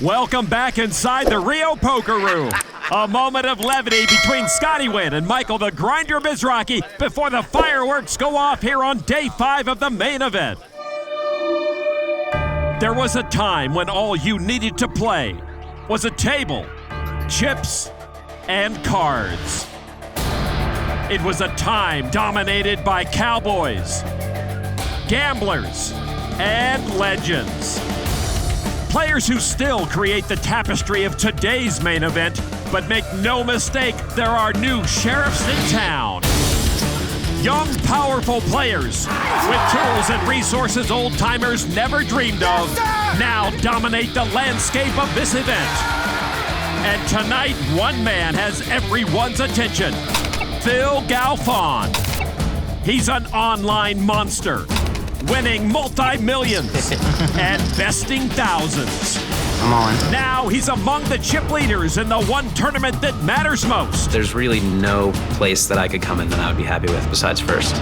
Welcome back inside the Rio Poker Room. A moment of levity between Scotty Nguyen and Michael the Grinder Mizrachi before the fireworks go off here on day 5 of the main event. There was a time when all you needed to play was a table, chips, and cards. It was a time dominated by cowboys, gamblers, and legends. Players who still create the tapestry of today's main event, but make no mistake, there are new sheriffs in town. Young, powerful players with tools and resources old-timers never dreamed of now dominate the landscape of this event. And tonight, one man has everyone's attention, Phil Galfond. He's an online monster, winning multi-millions and besting thousands. I'm all in. Now he's among the chip leaders in the one tournament that matters most. There's really no place that I could come in that I would be happy with besides first.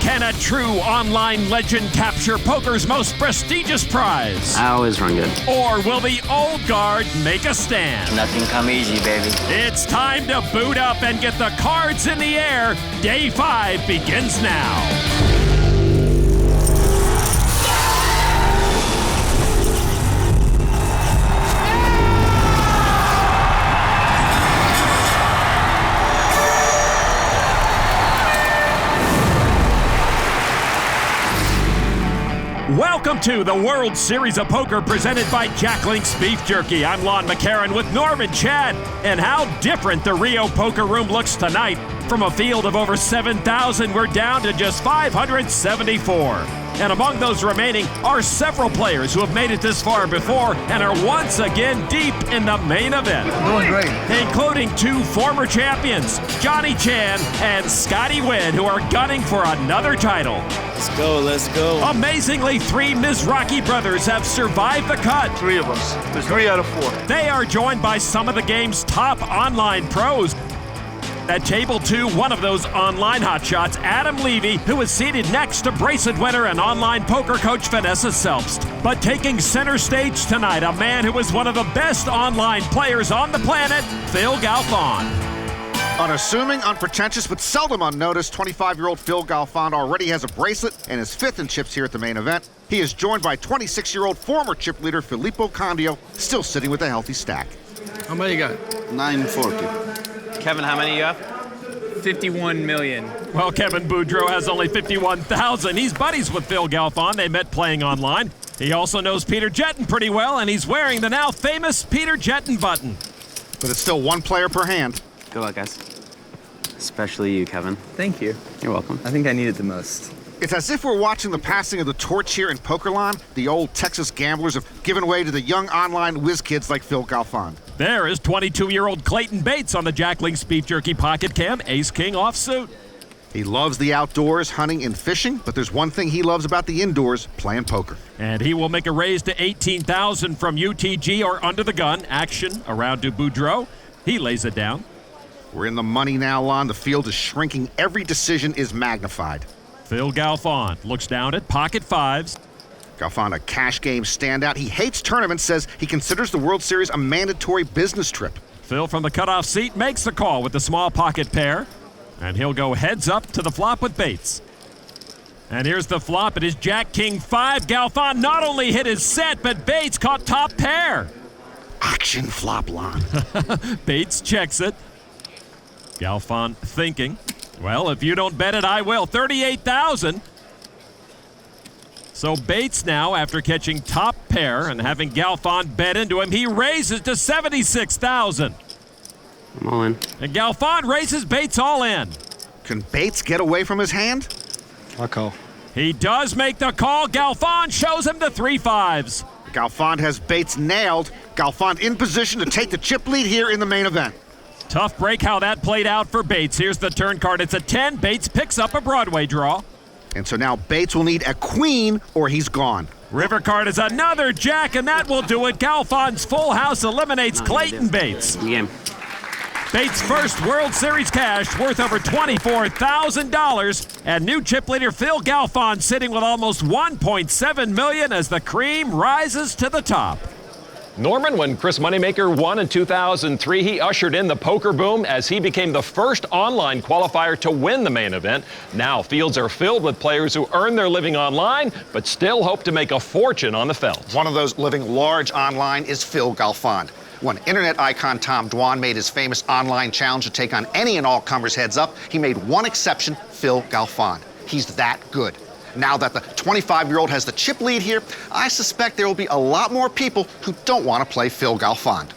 Can a true online legend capture poker's most prestigious prize? I always run good. Or will the old guard make a stand? Nothing come easy, baby. It's time to boot up and get the cards in the air. Day 5 begins now. Welcome to the World Series of Poker presented by Jack Link's Beef Jerky. I'm Lon McCarran with Norman Chad. And how different the Rio Poker Room looks tonight. From a field of over 7,000, we're down to just 574. And among those remaining are several players who have made it this far before and are once again deep in the main event. Doing great. Including 2 former champions, Johnny Chan and Scotty Nguyen, who are gunning for another title. Let's go, let's go. Amazingly, 3 Mizrachi brothers have survived the cut. 3 of us. There's 3 out of 4. They are joined by some of the game's top online pros. At table 2, one of those online hotshots, Adam Levy, who is seated next to bracelet winner and online poker coach Vanessa Selbst. But taking center stage tonight, a man who is one of the best online players on the planet, Phil Galfond. Unassuming, unpretentious, but seldom unnoticed, 25-year-old Phil Galfond already has a bracelet and is 5th in chips here at the main event. He is joined by 26-year-old former chip leader Filippo Candio, still sitting with a healthy stack. How many you got? 940. Kevin, how many you have? 51 million. Well, Kevin Boudreau has only 51,000. He's buddies with Phil Galfond. They met playing online. He also knows Peter Jetton pretty well, and he's wearing the now famous Peter Jetton button. But it's still 1 player per hand. Good luck, guys. Especially you, Kevin. Thank you. You're welcome. I think I need it the most. It's as if we're watching the passing of the torch here in Pokerland. The old Texas gamblers have given way to the young online whiz kids like Phil Galfond. There is 22-year-old Clayton Bates on the Jack Link's Beef Jerky pocket cam, ace-king offsuit. He loves the outdoors, hunting and fishing, but there's one thing he loves about the indoors, playing poker. And he will make a raise to 18,000 from UTG or under the gun. Action around to Boudreau. He lays it down. We're in the money now, Lon. The field is shrinking. Every decision is magnified. Phil Galfond looks down at pocket 5s. Galfond, a cash game standout. He hates tournaments, says he considers the World Series a mandatory business trip. Phil from the cutoff seat makes the call with the small pocket pair. And he'll go heads up to the flop with Bates. And here's the flop. It is Jack King 5. Galfond not only hit his set, but Bates caught top pair. Action flop, Lon. Bates checks it. Galfond thinking, well, if you don't bet it, I will. 38,000. So Bates now, after catching top pair and having Galfond bet into him, he raises to 76,000. I'm all in. And Galfond raises Bates all in. Can Bates get away from his hand? I'll call. He does make the call. Galfond shows him the 3 5s. Galfond has Bates nailed. Galfond in position to take the chip lead here in the main event. Tough break how that played out for Bates. Here's the turn card. It's a 10. Bates picks up a Broadway draw. And so now Bates will need a queen or he's gone. River card is another jack, and that will do it. Galfond's full house eliminates Clayton Bates. Game. Bates' first World Series cash worth over $24,000. And new chip leader Phil Galfond sitting with almost $1.7 million as the cream rises to the top. Norman, when Chris Moneymaker won in 2003, he ushered in the poker boom as he became the first online qualifier to win the main event. Now fields are filled with players who earn their living online, but still hope to make a fortune on the felt. One of those living large online is Phil Galfond. When internet icon Tom Dwan made his famous online challenge to take on any and all comers heads up, he made one exception, Phil Galfond. He's that good. Now that the 25-year-old has the chip lead here, I suspect there will be a lot more people who don't want to play Phil Galfond.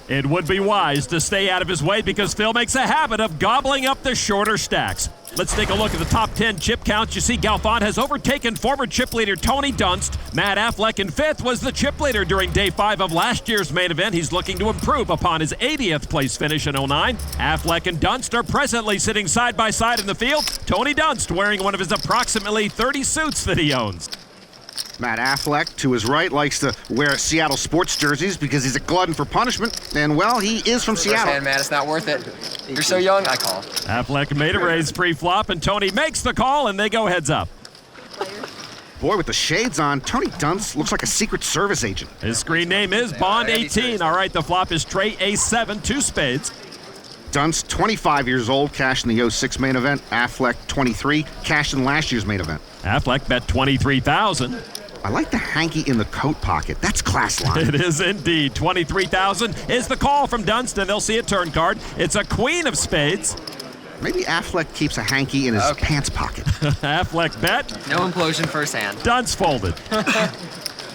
It would be wise to stay out of his way because Phil makes a habit of gobbling up the shorter stacks. Let's take a look at the top 10 chip counts. You see Galfond has overtaken former chip leader Tony Dunst. Matt Affleck in 5th was the chip leader during day 5 of last year's main event. He's looking to improve upon his 80th place finish in 09. Affleck and Dunst are presently sitting side by side in the field. Tony Dunst wearing one of his approximately 30 suits that he owns. Matt Affleck, to his right, likes to wear Seattle sports jerseys because he's a glutton for punishment. And, well, he is from Seattle. Man, it's not worth it. You're so young, I call. Affleck made a raise pre-flop, and Tony makes the call, and they go heads up. Boy, with the shades on, Tony Dunst looks like a Secret Service agent. His screen name is Bond 18. All right, the flop is Trey A7, 2 spades. Dunst, 25 years old, cashed in the 06 main event. Affleck, 23, cashed in last year's main event. Affleck bet 23,000. I like the hanky in the coat pocket. That's class line. It is indeed. 23,000 is the call from Dunst, and they'll see a turn card. It's a queen of spades. Maybe Affleck keeps a hanky in his pants pocket. Affleck bet. No implosion first hand. Dunst folded.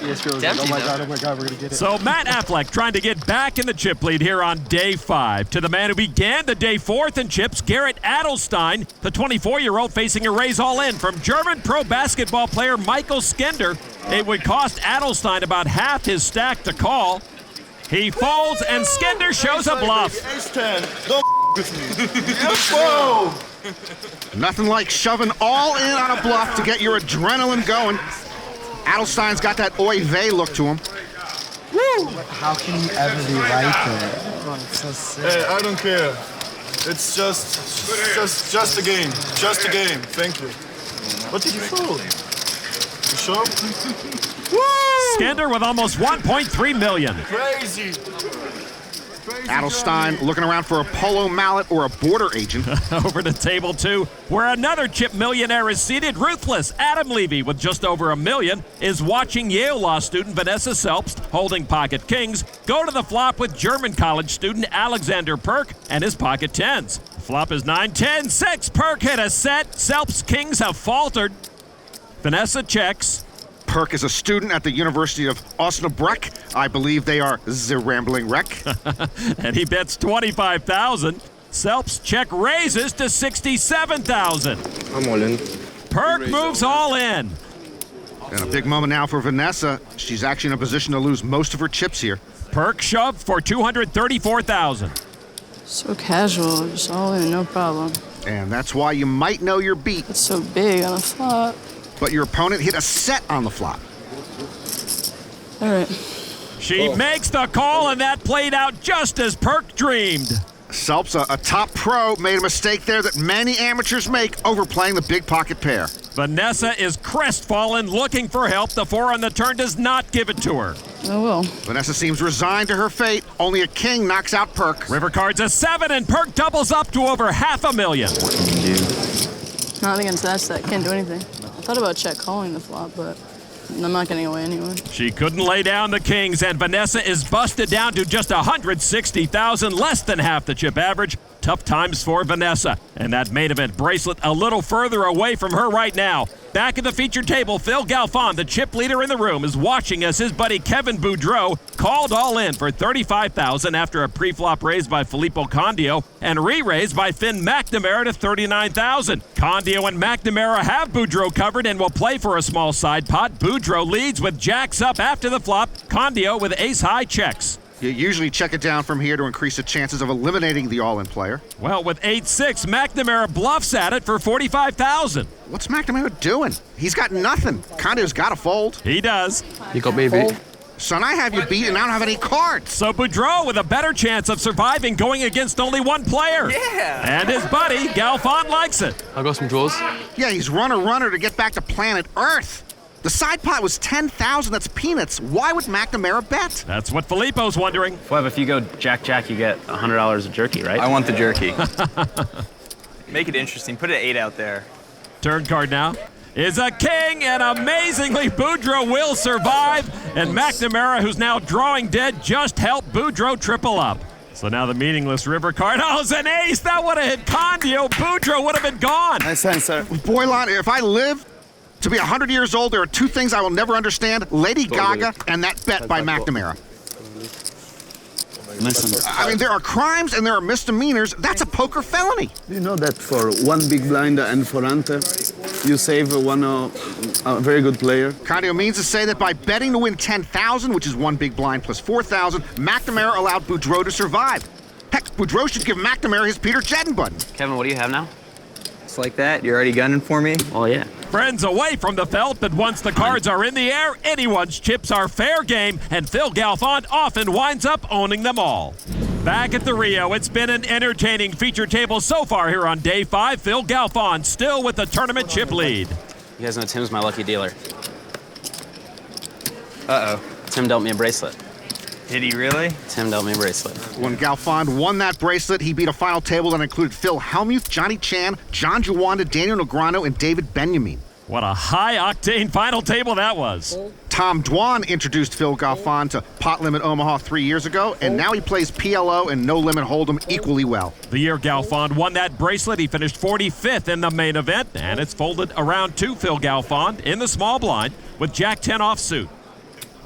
Oh my God, we're going to get it. So Matt Affleck trying to get back in the chip lead here on day 5. To the man who began the day 4th in chips, Garrett Adelstein, the 24-year-old facing a raise all in from German pro basketball player Michael Skender. It would cost Adelstein about half his stack to call. He folds and Skender shows a bluff. Ace-10, don't with me. Whoa! Nothing like shoving all in on a bluff to get your adrenaline going. Adelstein's got that oy vey look to him. Woo! How can you ever be right there? Oh, it's so sick. Hey, I don't care. It's just a game. Just a game. Thank you. What did you fold? You sure? Woo! Skender with almost 1.3 million. Crazy. Adelstein looking around for a polo mallet or a border agent. Over to table 2, where another chip millionaire is seated. Ruthless Adam Levy, with just over $1 million, is watching Yale law student Vanessa Selbst, holding pocket kings, go to the flop with German college student Alexander Perk and his pocket tens. Flop is 9-10-6. Perk hit a set. Selbst's kings have faltered. Vanessa checks. Perk is a student at the University of Osnabrück. I believe they are the rambling wreck. And he bets 25,000. Selbst check raises to 67,000. I'm all in. Perk moves all in. And a big moment now for Vanessa. She's actually in a position to lose most of her chips here. Perk shoved for 234,000. So casual, just all in, no problem. And that's why you might know your beat. It's so big on a flop. But your opponent hit a set on the flop. All right. She makes the call, and that played out just as Perk dreamed. Selbst, a top pro, made a mistake there that many amateurs make, overplaying the big pocket pair. Vanessa is crestfallen, looking for help. The 4 on the turn does not give it to her. Oh well. Vanessa seems resigned to her fate. Only a king knocks out Perk. River card's a 7, and Perk doubles up to over $500,000. Not against that set. Can't do anything. I thought about check calling the flop, but I'm not getting away anyway. She couldn't lay down the kings, and Vanessa is busted down to just 160,000, less than half the chip average. Tough times for Vanessa. And that main event bracelet a little further away from her right now. Back at the featured table, Phil Galfond, the chip leader in the room, is watching as his buddy Kevin Boudreau called all in for $35,000 after a pre-flop raise by Filippo Candio and re-raise by Finn McNamara to $39,000. Candio and McNamara have Boudreau covered and will play for a small side pot. Boudreau leads with jacks up after the flop. Candio with ace-high checks. You usually check it down from here to increase the chances of eliminating the all-in player. Well, with 8-6, McNamara bluffs at it for $45,000. What's McNamara doing? He's got nothing. Condio's got to fold. He does. You got me beat. Son, I have you beat, and I don't have any cards. So Boudreau with a better chance of surviving going against only one player. Yeah. And his buddy, Galfond, likes it. I got some draws. Yeah, he's runner to get back to planet Earth. The side pot was 10,000. That's peanuts. Why would McNamara bet? That's what Filippo's wondering. Well, if you go Jack, you get $100 of jerky, right? I want the jerky. Make it interesting. Put an 8 out there. Turn card now is a king, and amazingly, Boudreaux will survive. And McNamara, who's now drawing dead, just helped Boudreaux triple up. So now the meaningless river card. Oh, it's an ace. That would have hit Candio. Boudreaux would have been gone. Nice hand, sir. Boylan, if I live to be 100 years old, there are two things I will never understand: Lady Gaga and that bet by McNamara. Listen. I mean, there are crimes and there are misdemeanors. That's a poker felony. You know that for one big blinder and for ante, you save a very good player. Candio means to say that by betting to win 10,000, which is one big blind plus 4,000, McNamara allowed Boudreaux to survive. Heck, Boudreaux should give McNamara his Peter Jedden button. Kevin, what do you have now? It's like that? You're already gunning for me? Well, yeah. Friends away from the felt, but once the cards are in the air, anyone's chips are fair game, and Phil Galfond often winds up owning them all. Back at the Rio, it's been an entertaining feature table so far here on day 5. Phil Galfond still with the tournament chip lead. You guys know Tim's my lucky dealer. Uh-oh. Tim dealt me a bracelet. Did he really? Tim dealt me a bracelet. When Galfond won that bracelet, he beat a final table that included Phil Hellmuth, Johnny Chan, John Juanda, Daniel Negreanu, and David Benjamin. What a high-octane final table that was. Tom Dwan introduced Phil Galfond to Pot Limit Omaha 3 years ago, and now he plays PLO and No Limit Hold'em equally well. The year Galfond won that bracelet, he finished 45th in the main event, and it's folded around to Phil Galfond in the small blind with Jack-10 offsuit.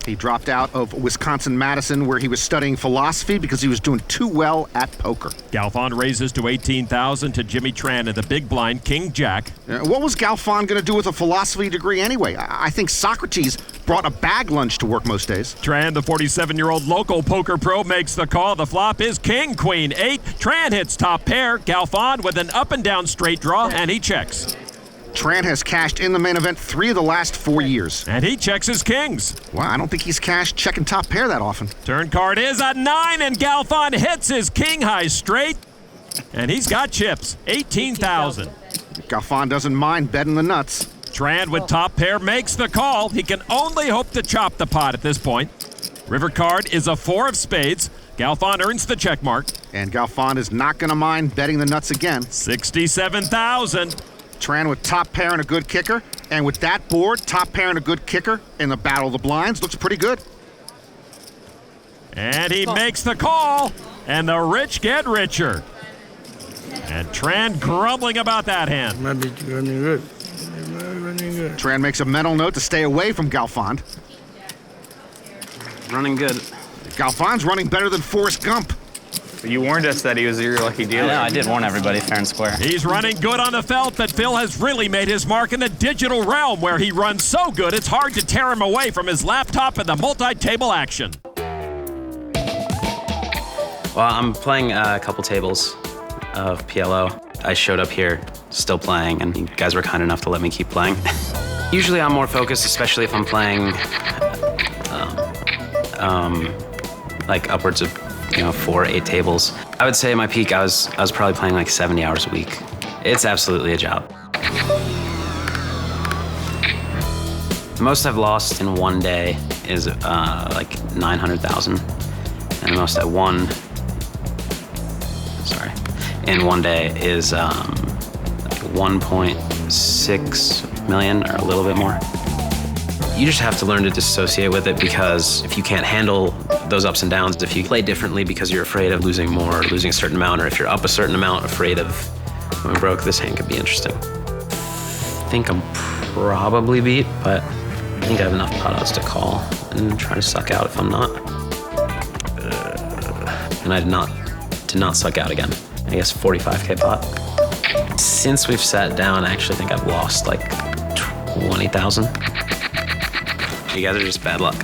He dropped out of Wisconsin-Madison, where he was studying philosophy because he was doing too well at poker. Galfond raises to 18,000 to Jimmy Tran in the big blind, King Jack. What was Galfond going to do with a philosophy degree anyway? I think Socrates brought a bag lunch to work most days. Tran, the 47-year-old local poker pro, makes the call. The flop is King, Queen, 8. Tran hits top pair. Galfond with an up and down straight draw, and he checks. Tran has cashed in the main event 3 of the last 4 years. And he checks his kings. Well, I don't think he's cashed checking top pair that often. Turn card is a 9, and Galfond hits his king high straight. And he's got chips, 18,000. Galfond doesn't mind betting the nuts. Tran with top pair makes the call. He can only hope to chop the pot at this point. River card is a 4 of spades. Galfond earns the check mark. And Galfond is not going to mind betting the nuts again. 67,000. Tran with top pair and a good kicker. And with that board, top pair and a good kicker in the Battle of the Blinds, looks pretty good. And he makes the call. And the rich get richer. And Tran grumbling about that hand. Maybe running good. Tran makes a mental note to stay away from Galfond. Running good. Galfond's running better than Forrest Gump. You warned us that he was your lucky dealer. I did warn everybody fair and square. He's running good on the felt, but Phil has really made his mark in the digital realm where he runs so good it's hard to tear him away from his laptop and the multi-table action. Well, I'm playing a couple tables of PLO. I showed up here still playing, and you guys were kind enough to let me keep playing. Usually I'm more focused, especially if I'm playing like upwards of 4 or 8 tables. I would say at my peak, I was probably playing like 70 hours a week. It's absolutely a job. The most I've lost in one day is like 900,000. And the most I won, in one day is like 1.6 million or a little bit more. You just have to learn to dissociate with it, because if you can't handle those ups and downs, if you play differently because you're afraid of losing more or losing a certain amount, or if you're up a certain amount afraid of going broke, this hand could be interesting. I think I'm probably beat, but I think I have enough pot odds to call and try to suck out if I'm not. And I did not suck out again. I guess 45K pot. Since we've sat down, I actually think I've lost like 20,000. You guys are just bad luck.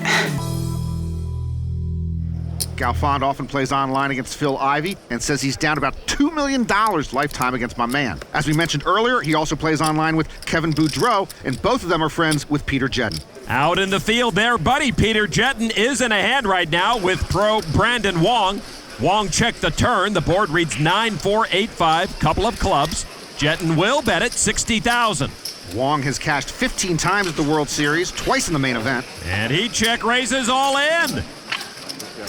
Galfond often plays online against Phil Ivey and says he's down about $2 million lifetime against my man. As we mentioned earlier, he also plays online with Kevin Boudreaux, and both of them are friends with Peter Jedden. Out in the field there, buddy Peter Jedden is in a hand right now with pro Brandon Wong. Wong checked the turn. The board reads 9-4-8-5, couple of clubs. Jedden will bet it 60,000. Wong has cashed 15 times at the World Series, twice in the main event. And he check raises all in.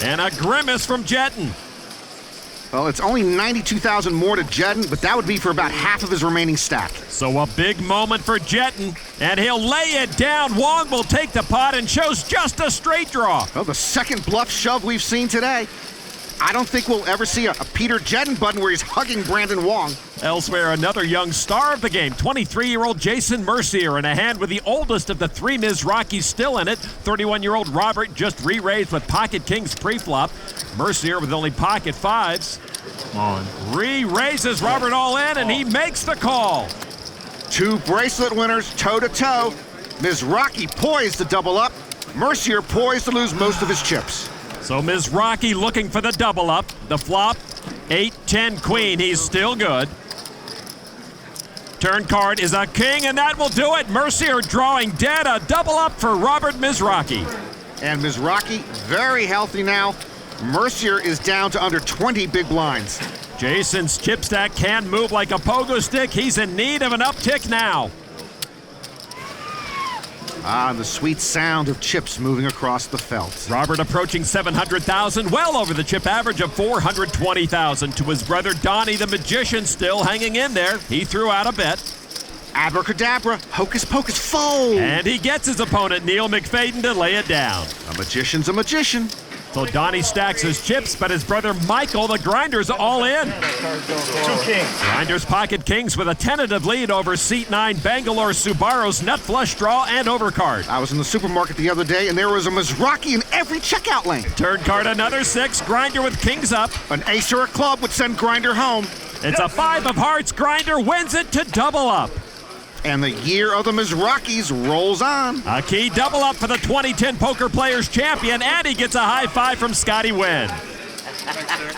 And a grimace from Jetton. Well, it's only 92,000 more to Jetton, but that would be for about half of his remaining stack. So a big moment for Jetton, and he'll lay it down. Wong will take the pot and shows just a straight draw. Well, the second bluff shove we've seen today. I don't think we'll ever see a Peter Jetton button where he's hugging Brandon Wong. Elsewhere, another young star of the game, 23-year-old Jason Mercier, in a hand with the oldest of the three Mizrakis still in it. 31-year-old Robert just re-raised with pocket kings pre-flop. Mercier with only pocket fives. Re-raises Robert all in, and he makes the call. Two bracelet winners toe-to-toe. Mizraki poised to double up. Mercier poised to lose most of his chips. So Mizraki looking for the double up. The flop, 8-10 queen. He's still good. Turn card is a king, and that will do it. Mercier drawing dead. A double up for Robert Mizraki. And Mizraki very healthy now. Mercier is down to under 20 big blinds. Jason's chip stack can move like a pogo stick. He's in need of an uptick now. And the sweet sound of chips moving across the felt. Robert approaching 700,000, well over the chip average of 420,000. To his brother Donnie, the magician, still hanging in there. He threw out a bet. Abracadabra, hocus pocus, fold. And he gets his opponent, Neil McFadden, to lay it down. A magician's a magician. So Donnie stacks his chips, but his brother Michael, the grinder's all in. 2 kings. Grinders pocket kings with a tentative lead over seat 9 Bangalore Subaru's nut flush draw and overcard. I was in the supermarket the other day and there was a Mizraki in every checkout lane. Turn card another 6, grinder with kings up. An ace or a club would send grinder home. It's a 5 of hearts, grinder wins it to double up. And the year of the Mizrakis rolls on. A key double up for the 2010 Poker Players Champion, and he gets a high five from Scotty Nguyen.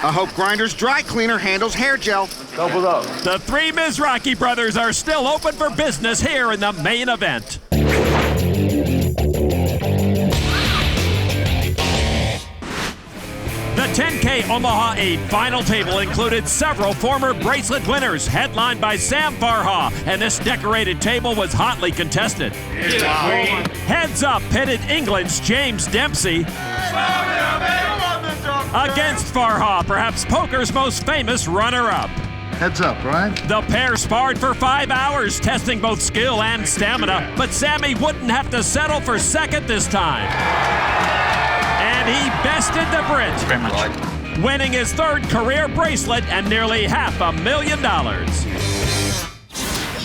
I hope Grinder's dry cleaner handles hair gel. Double up. The three Mizraki brothers are still open for business here in the main event. The 10K Omaha 8 final table included several former bracelet winners, headlined by Sam Farha, and this decorated table was hotly contested. Wow. Heads Up pitted England's James Dempsey against Farha, perhaps poker's most famous runner-up. Heads up, right? The pair sparred for 5 hours, testing both skill and stamina, but Sammy wouldn't have to settle for second this time. And he bested the Brit, Very much. winning his third career bracelet and nearly $500,000.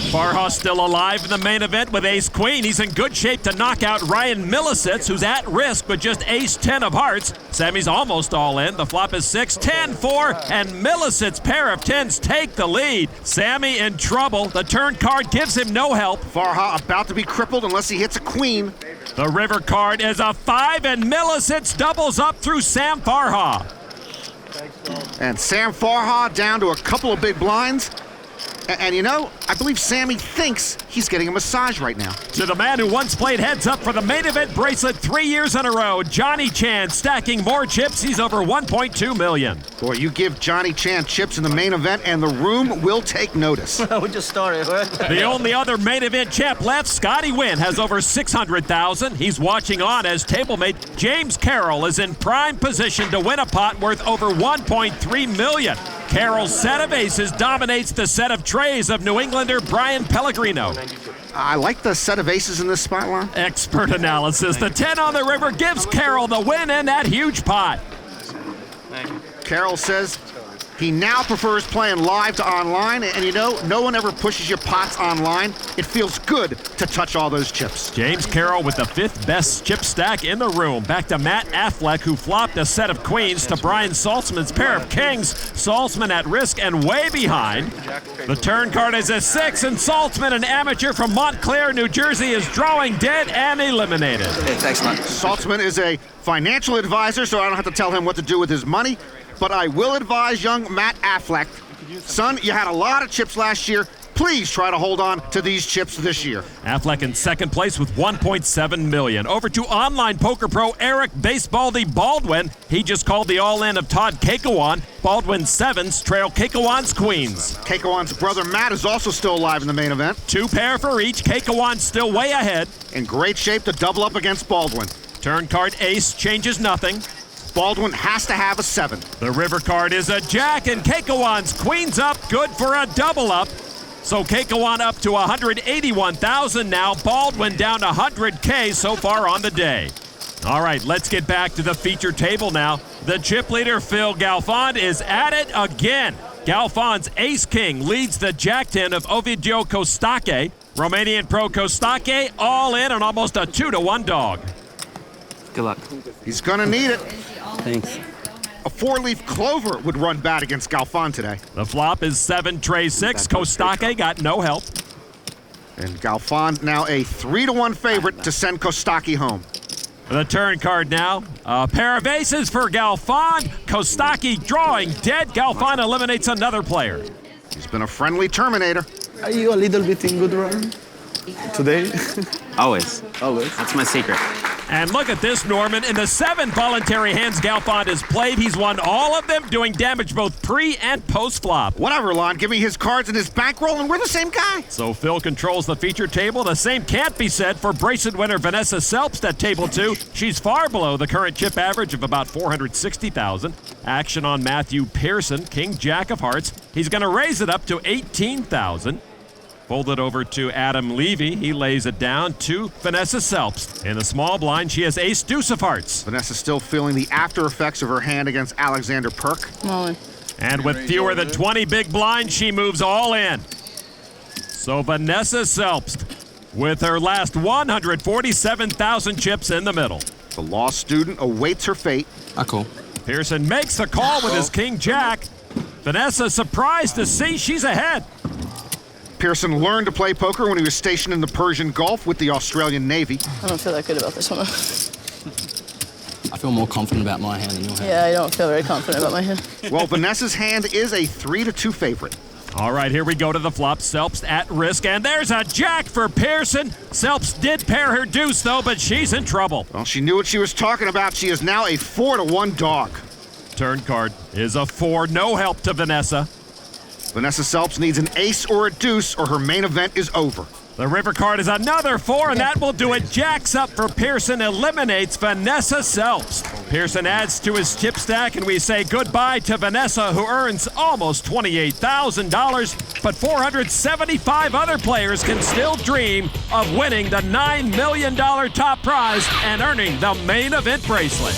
Farha still alive in the main event with ace-queen. He's in good shape to knock out Ryan Millicents, who's at risk with just ace-10 of hearts. Sammy's almost all in. The flop is 6, 10, 4, and Millicents' pair of 10s take the lead. Sammy in trouble. The turn card gives him no help. Farha about to be crippled unless he hits a queen. The river card is a 5, and Millicents doubles up through Sam Farha. And Sam Farha down to a couple of big blinds. And you know, I believe Sammy thinks he's getting a massage right now. To the man who once played heads up for the main event bracelet 3 years in a row, Johnny Chan stacking more chips. He's over 1.2 million. Boy, you give Johnny Chan chips in the main event and the room will take notice. We just started, right? The only other main event champ left, Scotty Nguyen, has over 600,000. He's watching on as tablemate James Carroll is in prime position to win a pot worth over 1.3 million. Carroll's set of aces dominates the set of trays of New Englander Brian Pellegrino. I like the set of aces in this spot, Lon. Expert analysis. The 10 on the river gives Carroll the win in that huge pot. Carroll says he now prefers playing live to online, and you know, no one ever pushes your pots online. It feels good to touch all those chips. James Carroll with the 5th best chip stack in the room. Back to Matt Affleck, who flopped a set of queens to Brian Saltzman's pair of kings. Saltzman at risk and way behind. The turn card is a 6, and Saltzman, an amateur from Montclair, New Jersey, is drawing dead and eliminated. Hey, thanks, man. Saltzman is a financial advisor, so I don't have to tell him what to do with his money. But I will advise young Matt Affleck, son, you had a lot of chips last year. Please try to hold on to these chips this year. Affleck in second place with $1.7 million. Over to online poker pro Eric Basebaldy Baldwin. He just called the all-in of Todd Cacowan. Baldwin's sevens trail Cacowan's queens. Cacowan's brother Matt is also still alive in the main event. 2 pair for each. Cacowan's still way ahead. In great shape to double up against Baldwin. Turn card ace changes nothing. Baldwin has to have a 7. The river card is a jack, and Cacowan's queens up, good for a double up. So Cacowan up to $181,000 now. Baldwin down to $100K so far on the day. All right, let's get back to the feature table now. The chip leader, Phil Galfond, is at it again. Galfond's ace-king leads the jack-10 of Ovidio Kostake. Romanian pro Kostake all in on almost a 2-to-1 dog. Good luck. He's gonna need it. Thanks. A 4-leaf clover would run bad against Galfond today. The flop is 7 tray 6. Kostake got no help. And Galfond now a 3-to-1 favorite to send Kostake home. The turn card now. A pair of aces for Galfond. Kostake drawing dead. Galfond eliminates another player. He's been a friendly terminator. Are you a little bit in good run today? Always. Always. That's my secret. And look at this, Norman. In the 7 voluntary hands Galfond has played, he's won all of them, doing damage both pre and post flop. Whatever, Lon. Give me his cards and his bankroll, and we're the same guy. So Phil controls the feature table. The same can't be said for bracelet winner Vanessa Selbst at table 2. She's far below the current chip average of about $460,000. Action on Matthew Pearson, King Jack of Hearts. He's going to raise it up to $18,000. Fold it over to Adam Levy. He lays it down to Vanessa Selbst. In the small blind, she has ace deuce of hearts. Vanessa still feeling the after effects of her hand against Alexander Perk. Molly. And with fewer than 20 big blinds, she moves all in. So Vanessa Selbst with her last 147,000 chips in the middle. The law student awaits her fate. Cool. Pearson makes the call with his King Jack. Vanessa surprised to see she's ahead. Pearson learned to play poker when he was stationed in the Persian Gulf with the Australian Navy. I don't feel that good about this one. I feel more confident about my hand than your hand. Yeah, I don't feel very confident about my hand. Well, Vanessa's hand is a 3-to-2 favorite. All right, here we go to the flop. Selbst at risk, and there's a jack for Pearson. Selbst did pair her deuce, though, but she's in trouble. Well, she knew what she was talking about. She is now a 4-to-1 dog. Turn card is a 4, no help to Vanessa. Vanessa Selbst needs an ace or a deuce, or her main event is over. The river card is another 4, and that will do it. Jacks up for Pearson, eliminates Vanessa Selbst. Pearson adds to his chip stack, and we say goodbye to Vanessa, who earns almost $28,000, but 475 other players can still dream of winning the $9 million top prize and earning the main event bracelet.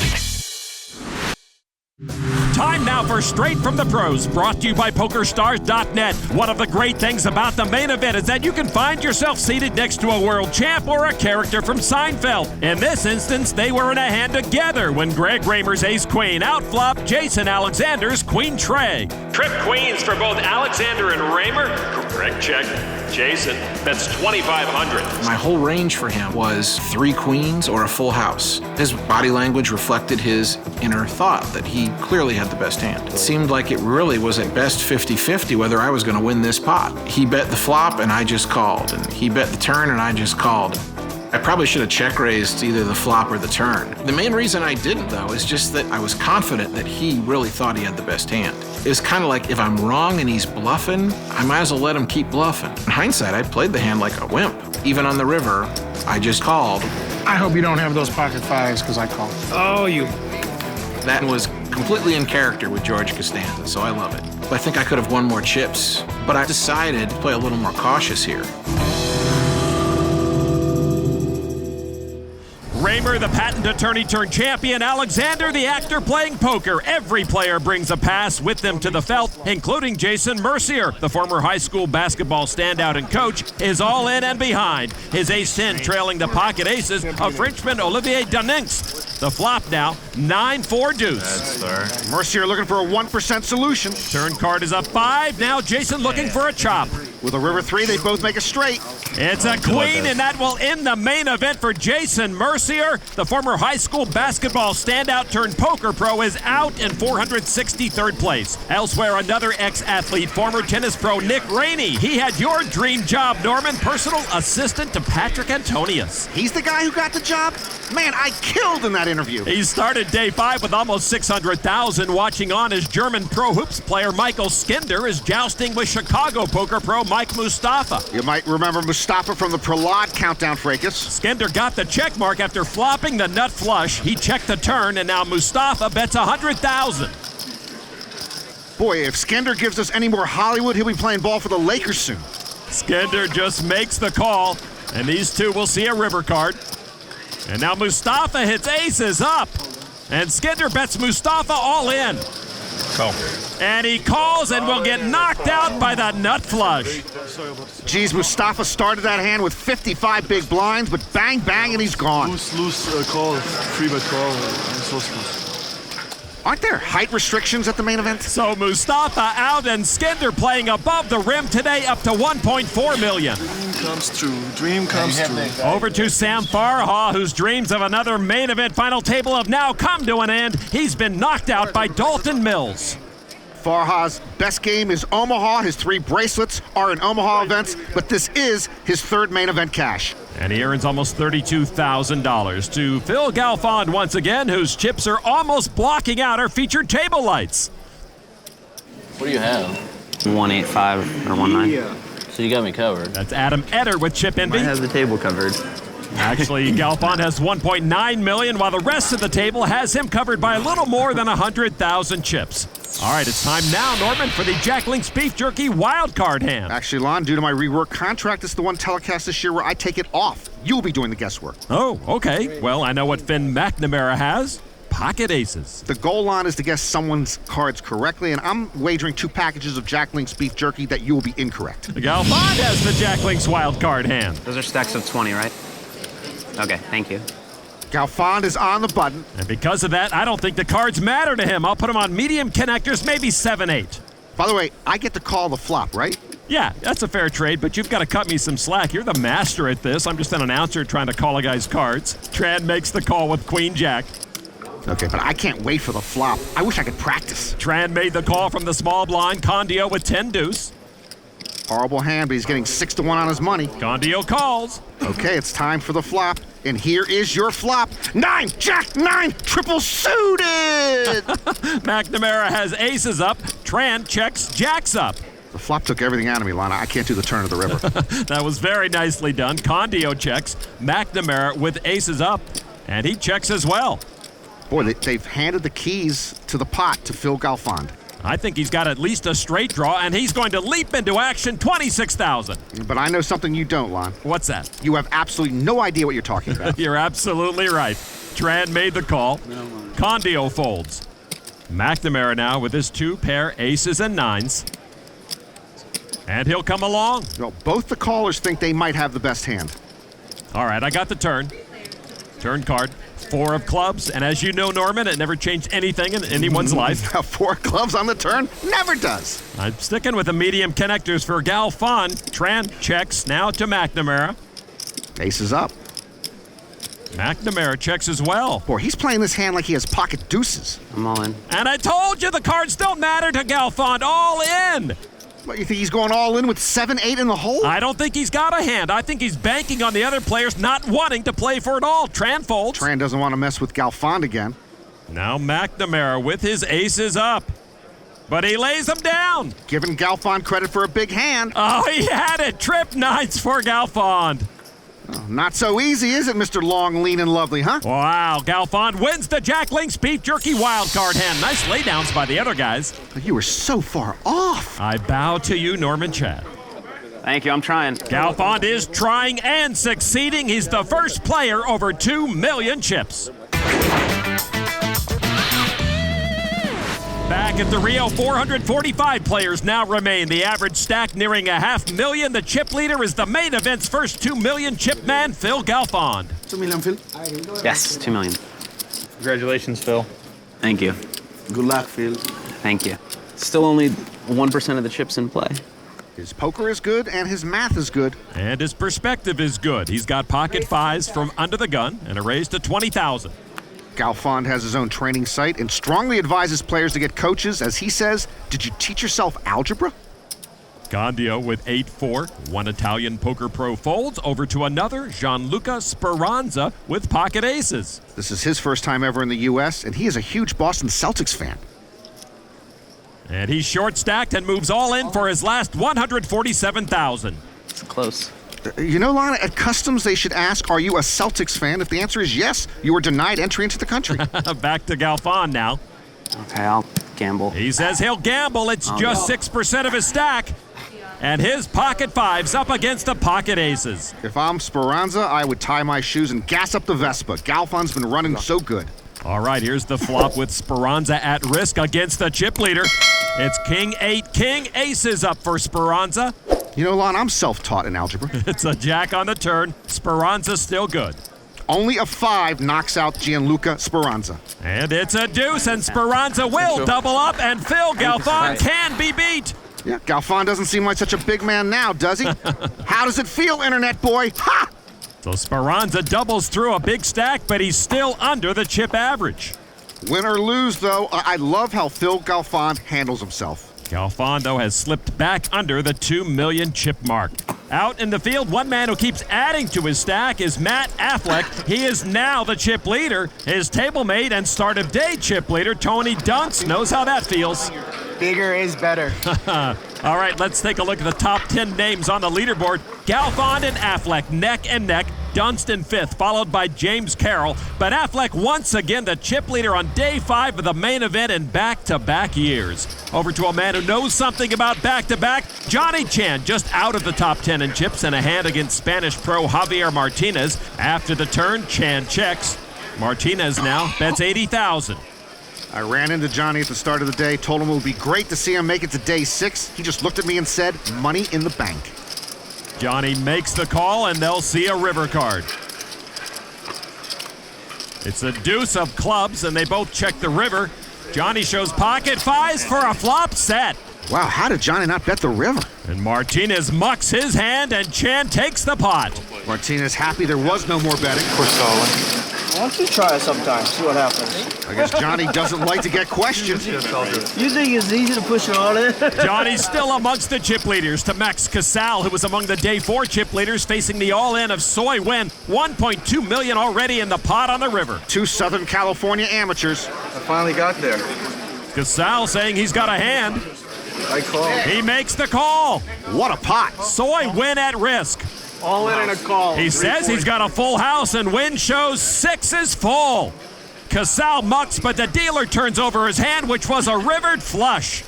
Time now for Straight from the Pros, brought to you by PokerStars.net. One of the great things about the main event is that you can find yourself seated next to a world champ or a character from Seinfeld. In this instance, they were in a hand together when Greg Raymer's ace-queen outflopped Jason Alexander's queen tray. Trip queens for both Alexander and Raymer. Correct check. Jason, that's $2,500. My whole range for him was 3 queens or a full house. His body language reflected his inner thought that he clearly had the best hand. It seemed like it really was at best 50-50 whether I was going to win this pot. He bet the flop and I just called, and he bet the turn and I just called. I probably should have check raised either the flop or the turn. The main reason I didn't, though, is just that I was confident that he really thought he had the best hand. It was kind of like, if I'm wrong and he's bluffing, I might as well let him keep bluffing. In hindsight, I played the hand like a wimp. Even on the river, I just called. I hope you don't have those pocket fives, because I called. Oh, you... That was completely in character with George Costanza, so I love it. But I think I could have won more chips, but I decided to play a little more cautious here. Raymer, the patent attorney turned champion. Alexander, the actor playing poker. Every player brings a pass with them to the felt, including Jason Mercier. The former high school basketball standout and coach is all in and behind. His ace-10 trailing the pocket aces of Frenchman Olivier Daninx. The flop now, 9-4 deuce. Mercier looking for a 1% solution. Turn card is a 5. Now Jason looking for a chop. With a river 3, they both make a straight. It's a queen, and that will end the main event for Jason Mercier. The former high school basketball standout turned poker pro is out in 463rd place. Elsewhere, another ex-athlete, former tennis pro Nick Rainey. He had your dream job, Norman, personal assistant to Patrick Antonius. He's the guy who got the job? Man, I killed in that interview. He started day 5 with almost 600,000. Watching on as German pro hoops player Michael Skinder is jousting with Chicago poker pro Mike Mustafa. You might remember Mustafa from the Pralad countdown fracas. Skinder got the check mark after flopping the nut flush. He checked the turn, and now Mustafa bets 100,000. Boy, if Skinder gives us any more Hollywood, he'll be playing ball for the Lakers soon. Skinder just makes the call, and these two will see a river card. And now Mustafa hits aces up, and Skinder bets Mustafa all in. Call. And he calls and will get knocked out by the nut flush. Geez, Mustafa started that hand with 55 big blinds, but bang, bang, and he's gone. Loose call, free bet call, and so smooth. Aren't there height restrictions at the main event? So Mustafa out and Skinder playing above the rim today up to 1.4 million. Dream comes true. Dream comes true. Over to Sam Farha, whose dreams of another main event final table have now come to an end. He's been knocked out by Dalton Mills. Farha's best game is Omaha. His 3 bracelets are in Omaha events, but this is his 3rd main event cash. And he earns almost $32,000 to Phil Galfond once again, whose chips are almost blocking out our featured table lights. What do you have? 185 or 19. So you got me covered. That's Adam Etter with Chip Envy. I have the table covered. Actually, Galfond has 1.9 million, while the rest of the table has him covered by a little more than 100,000 chips. All right, it's time now, Norman, for the Jack Link's Beef Jerky wild card hand. Actually, Lon, due to my rework contract, it's the one telecast this year where I take it off. You'll be doing the guesswork. Oh, okay. Well, I know what Finn McNamara has. Pocket aces. The goal line is to guess someone's cards correctly, and I'm wagering 2 packages of Jack Link's Beef Jerky that you will be incorrect. Galfond has the Jack Link's wild card hand. Those are stacks of 20, right? Okay, thank you. Galfond is on the button. And because of that, I don't think the cards matter to him. I'll put him on medium connectors, maybe 7-8. By the way, I get to call the flop, right? Yeah, that's a fair trade, but you've got to cut me some slack. You're the master at this. I'm just an announcer trying to call a guy's cards. Tran makes the call with Queen Jack. Okay, but I can't wait for the flop. I wish I could practice. Tran made the call from the small blind. Candio with 10 deuce. Horrible hand, but he's getting 6-1 on his money. Candio calls. Okay, it's time for the flop. And here is your flop. 9, Jack, 9, triple suited! McNamara has aces up. Tran checks jacks up. The flop took everything out of me, Lana. I can't do the turn of the river. That was very nicely done. Candio checks. McNamara with aces up. And he checks as well. Boy, they've handed the keys to the pot to Phil Galfond. I think he's got at least a straight draw, and he's going to leap into action, 26,000. But I know something you don't, Lon. What's that? You have absolutely no idea what you're talking about. You're absolutely right. Tran made the call. Candio folds. McNamara now with his 2 pair aces and 9s. And he'll come along. Well, both the callers think they might have the best hand. All right, I got the turn. Turn card. 4 of clubs, and as you know, Norman, it never changed anything in anyone's life. 4 clubs on the turn? Never does. I'm sticking with the medium connectors for Galfond. Tran checks now to McNamara. Aces up. McNamara checks as well. Boy, he's playing this hand like he has pocket deuces. I'm all in. And I told you the cards don't matter to Galfond. All in. What, you think he's going all in with 7-8 in the hole? I don't think he's got a hand. I think he's banking on the other players not wanting to play for it all. Tran folds. Tran doesn't want to mess with Galfond again. Now McNamara with his aces up. But he lays them down. Giving Galfond credit for a big hand. Oh, he had it. Trip 9s for Galfond. Oh, not so easy, is it, Mr. Long, Lean, and Lovely, huh? Wow, Galfond wins the Jack Link's Beef Jerky wildcard hand. Nice laydowns by the other guys. You were so far off. I bow to you, Norman Chad. Thank you, I'm trying. Galfond is trying and succeeding. He's the first player over 2 million chips. Back at the Rio, 445 players now remain. The average stack nearing 500,000. The chip leader is the main event's first 2 million chip man, Phil Galfond. 2 million, Phil? Yes, 2 million. Congratulations, Phil. Thank you. Good luck, Phil. Thank you. Still only 1% of the chips in play. His poker is good and his math is good. And his perspective is good. He's got pocket fives from under the gun and a raise to 20,000. Galfond has his own training site and strongly advises players to get coaches. As he says, did you teach yourself algebra? Candio with 8-4. One Italian poker pro folds over to another, Gianluca Speranza with pocket aces. This is his first time ever in the U.S., and he is a huge Boston Celtics fan. And he's short stacked and moves all in for his last 147,000. It's close. You know, Lana, at customs they should ask, are you a Celtics fan? If the answer is yes, you are denied entry into the country. Back to Galfond now. Okay, I'll gamble. He says he'll gamble. It's just 6% of his stack. And his pocket fives up against the pocket aces. If I'm Speranza, I would tie my shoes and gas up the Vespa. Galfond's been running so good. All right, here's the flop with Speranza at risk against the chip leader. It's King 8, King aces up for Speranza. You know, Lon, I'm self-taught in algebra. It's a jack on the turn. Speranza's still good. Only a 5 knocks out Gianluca Speranza. And it's a deuce, and Speranza will double up, and Phil Galfond can be beat. Yeah, Galfond doesn't seem like such a big man now, does he? How does it feel, internet boy? Ha! So Speranza doubles through a big stack, but he's still under the chip average. Win or lose, though, I love how Phil Galfond handles himself. Galfond, though, has slipped back under the 2 million chip mark. Out in the field, one man who keeps adding to his stack is Matt Affleck. He is now the chip leader. His table mate and start of day chip leader, Tony Dunks, knows how that feels. Bigger is better. All right, let's take a look at the top 10 names on the leaderboard. Galfond and Affleck neck and neck. Dunst in 5th, followed by James Carroll. But Affleck once again the chip leader on day 5 of the main event in back-to-back years. Over to a man who knows something about back-to-back, Johnny Chan, just out of the top 10 in chips and a hand against Spanish pro Javier Martinez. After the turn, Chan checks. Martinez now bets 80,000. I ran into Johnny at the start of the day, told him it would be great to see him make it to day 6. He just looked at me and said, money in the bank. Johnny makes the call, and they'll see a river card. It's a deuce of clubs, and they both check the river. Johnny shows pocket fives for a flop set. Wow, how did Johnny not bet the river? And Martinez mucks his hand, and Chan takes the pot. Martinez happy there was no more betting. Why don't you try it sometime, see what happens? I guess Johnny doesn't like to get questioned. You think it's easy to push it all in? Johnny's still amongst the chip leaders to Max Casal, who was among the day 4 chip leaders, facing the all-in of Soy Nguyen. 1.2 million already in the pot on the river. 2 Southern California amateurs. I finally got there. Casal saying he's got a hand. I call. He makes the call. What a pot. Soy Nguyen at risk. All in and a call. He says he's got a full house, and Nguyen shows 6 is full. Casal mucks, but the dealer turns over his hand, which was a rivered flush.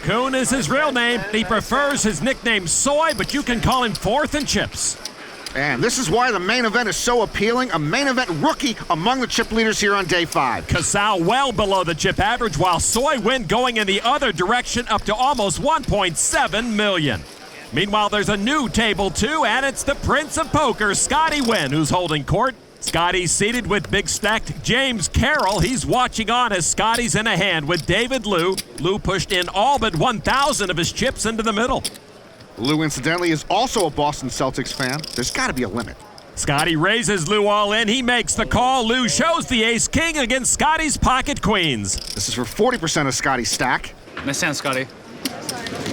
Kuhn is his real name. He prefers his nickname Soy, but you can call him 4th in chips. And this is why the main event is so appealing. A main event rookie among the chip leaders here on day 5. Casal well below the chip average, while Soy Nguyen going in the other direction up to almost 1.7 million. Meanwhile, there's a new table, too, and it's the Prince of Poker, Scotty Nguyen, who's holding court. Scotty's seated with big stacked James Carroll. He's watching on as Scotty's in a hand with David Liu. Liu pushed in all but 1,000 of his chips into the middle. Liu, incidentally, is also a Boston Celtics fan. There's got to be a limit. Scotty raises Liu all in. He makes the call. Liu shows the ace-king against Scotty's pocket queens. This is for 40% of Scotty's stack. Nice hand, Scotty.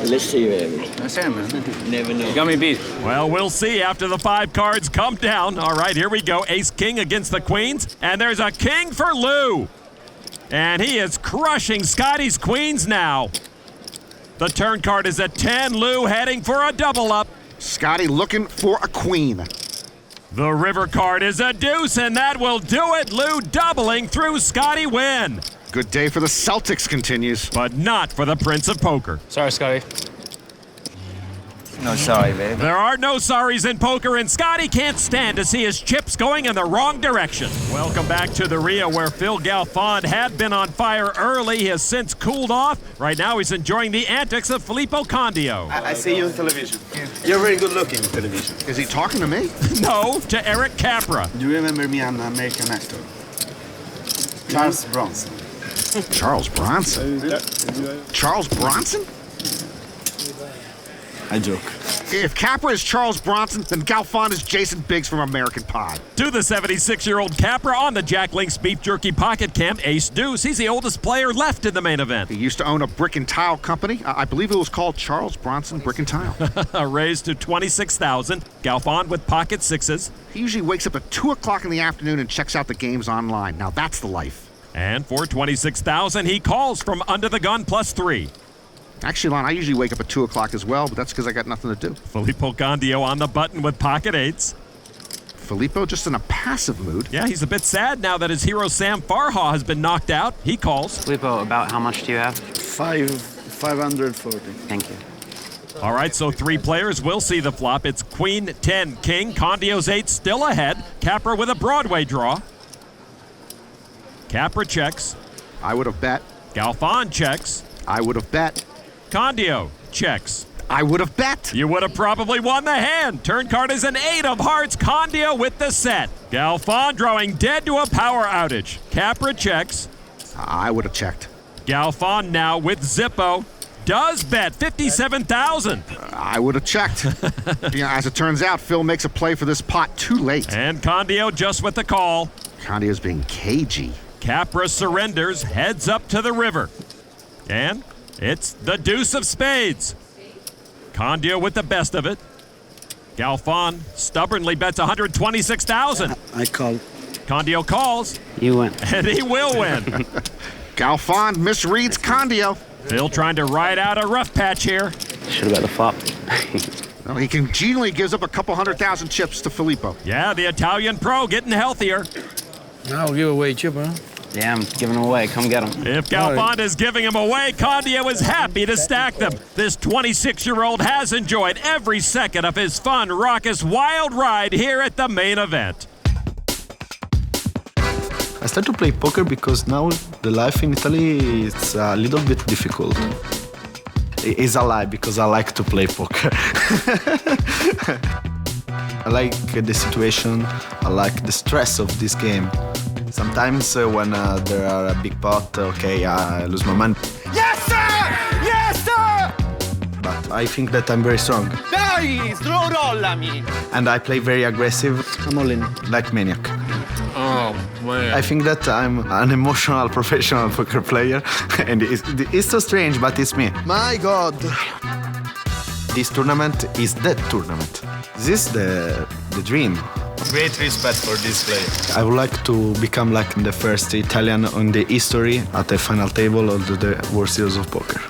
Let's see, baby. Nice hand, man. Never know. You got me beat. Well, we'll see after the 5 cards come down. All right, here we go. Ace-king against the queens. And there's a king for Liu. And he is crushing Scotty's queens now. The turn card is a 10. Liu heading for a double up. Scotty looking for a queen. The river card is a deuce, and that will do it. Liu doubling through Scotty Nguyen. Good day for the Celtics continues. But not for the Prince of Poker. Sorry, Scotty. No sorry, baby. There are no sorries in poker, and Scotty can't stand to see his chips going in the wrong direction. Welcome back to the Rio, where Phil Galfond had been on fire early. He has since cooled off. Right now, he's enjoying the antics of Filippo Candio. I see you on television. You're very good looking on television. Is he talking to me? No, to Eric Capra. Do you remember me on American Actor? Charles Bronson. Charles Bronson? Charles Bronson? I joke. If Capra is Charles Bronson, then Galfond is Jason Biggs from American Pie. To the 76-year-old Capra on the Jack Link's Beef Jerky Pocket Cam, Ace Deuce. He's the oldest player left in the main event. He used to own a brick and tile company. I believe it was called Charles Bronson Brick and Tile. Raised to $26,000. Galfond with pocket sixes. He usually wakes up at 2 o'clock in the afternoon and checks out the games online. Now that's the life. And for $26,000, he calls from under the gun +3. Actually, Lon, I usually wake up at 2 o'clock as well, but that's because I got nothing to do. Filippo Candio on the button with pocket eights. Filippo just in a passive mood. Yeah, he's a bit sad now that his hero Sammy Farha has been knocked out. He calls. Filippo, about how much do you have? 540. Thank you. All right, so 3 players will see the flop. It's Queen, 10, King. Condio's 8 still ahead. Capra with a Broadway draw. Capra checks. I would have bet. Galfond checks. I would have bet. Candio checks. I would have bet. You would have probably won the hand. Turn card is an 8 of hearts. Candio with the set. Galfond drawing dead to a power outage. Capra checks. I would have checked. Galfond now with Zippo. Does bet $57,000. I would have checked. As it turns out, Phil makes a play for this pot too late. And Candio just with the call. Candio's being cagey. Capra surrenders, heads up to the river. And it's the deuce of spades. Candio with the best of it. Galfond stubbornly bets $126,000. I call. Candio calls. You win. And he will win. Galfond misreads Candio. Phil trying to ride out a rough patch here. Should have bet the flop. Well, he congenially gives up a couple 100,000 chips to Filippo. Yeah, the Italian pro getting healthier. Now give away chip, huh? Yeah, I'm giving them away. Come get them. If Galfond is giving him away, Candio is happy to stack them. This 26-year-old has enjoyed every second of his fun, raucous, wild ride here at the main event. I started to play poker because now the life in Italy is a little bit difficult. It's a lie because I like to play poker. I like the situation, I like the stress of this game. Sometimes when there are a big pot, okay, I lose my money. Yes, sir! Yes, sir! But I think that I'm very strong. Dai, srollami! And I play very aggressive. I'm all in. Like maniac. Oh, man. I think that I'm an emotional professional poker player. And it's so strange, but it's me. My God. This tournament is that tournament. This is the dream. Great respect for this player. I would like to become like the first Italian on the history at the final table of the World Series of Poker.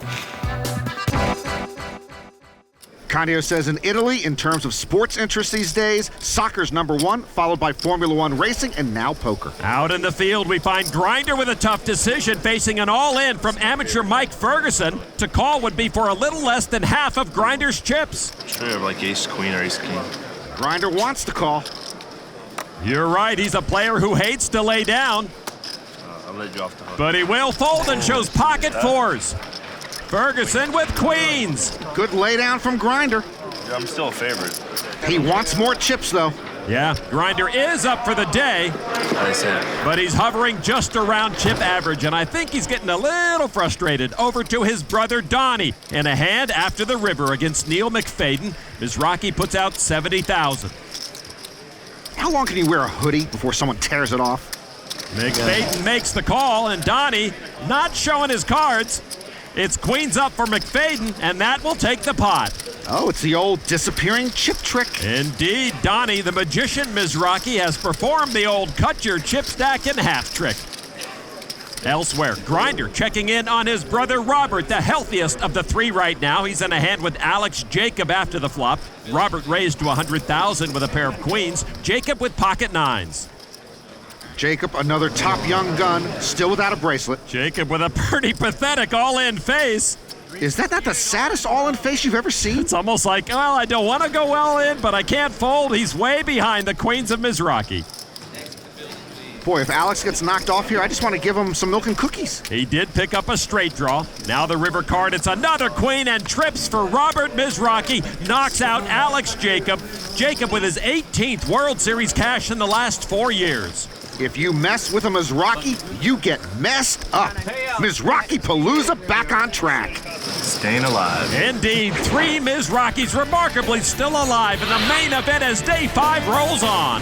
Candio says in Italy, in terms of sports interest these days, soccer's #1, followed by Formula One racing, and now poker. Out in the field, we find Grinder with a tough decision, facing an all-in from amateur Mike Ferguson. To call would be for a little less than half of Grinder's chips. Sure, you have like ace-queen or ace-king. Grinder wants to call. You're right, he's a player who hates to lay down. I'll let you off the hook. But he will fold and shows pocket fours. Ferguson with queens. Good laydown from Grinder. Yeah, I'm still a favorite. He wants more chips, though. Yeah, Grinder is up for the day, but he's hovering just around chip average, and I think he's getting a little frustrated. Over to his brother Donnie in a hand after the river against Neil McFadden. Mizrachi puts out $70,000. How long can you wear a hoodie before someone tears it off? McFadden makes the call, and Donnie not showing his cards. It's queens up for McFadden, and that will take the pot. Oh, it's the old disappearing chip trick. Indeed, Donnie, the magician Mizrachi, has performed the old cut your chip stack in half trick. Elsewhere, Grinder checking in on his brother Robert, the healthiest of the 3 right now. He's in a hand with Alex Jacob after the flop. Robert raised to $100,000 with a pair of queens. Jacob with pocket 9s. Jacob, another top young gun, still without a bracelet. Jacob with a pretty pathetic all-in face. Is that not the saddest all-in face you've ever seen? It's almost like, well, I don't want to go all in, but I can't fold. He's way behind the queens of Mizrachi. Boy, if Alex gets knocked off here, I just want to give him some milk and cookies. He did pick up a straight draw. Now the river card, it's another queen and trips for Robert Mizrachi. Knocks out Alex Jacob. Jacob with his 18th World Series cash in the last 4 years. If you mess with a Mizrachi, you get messed up. Mizrachi Palooza back on track. Staying alive. Indeed, 3 Ms. Rockies remarkably still alive in the main event as day 5 rolls on.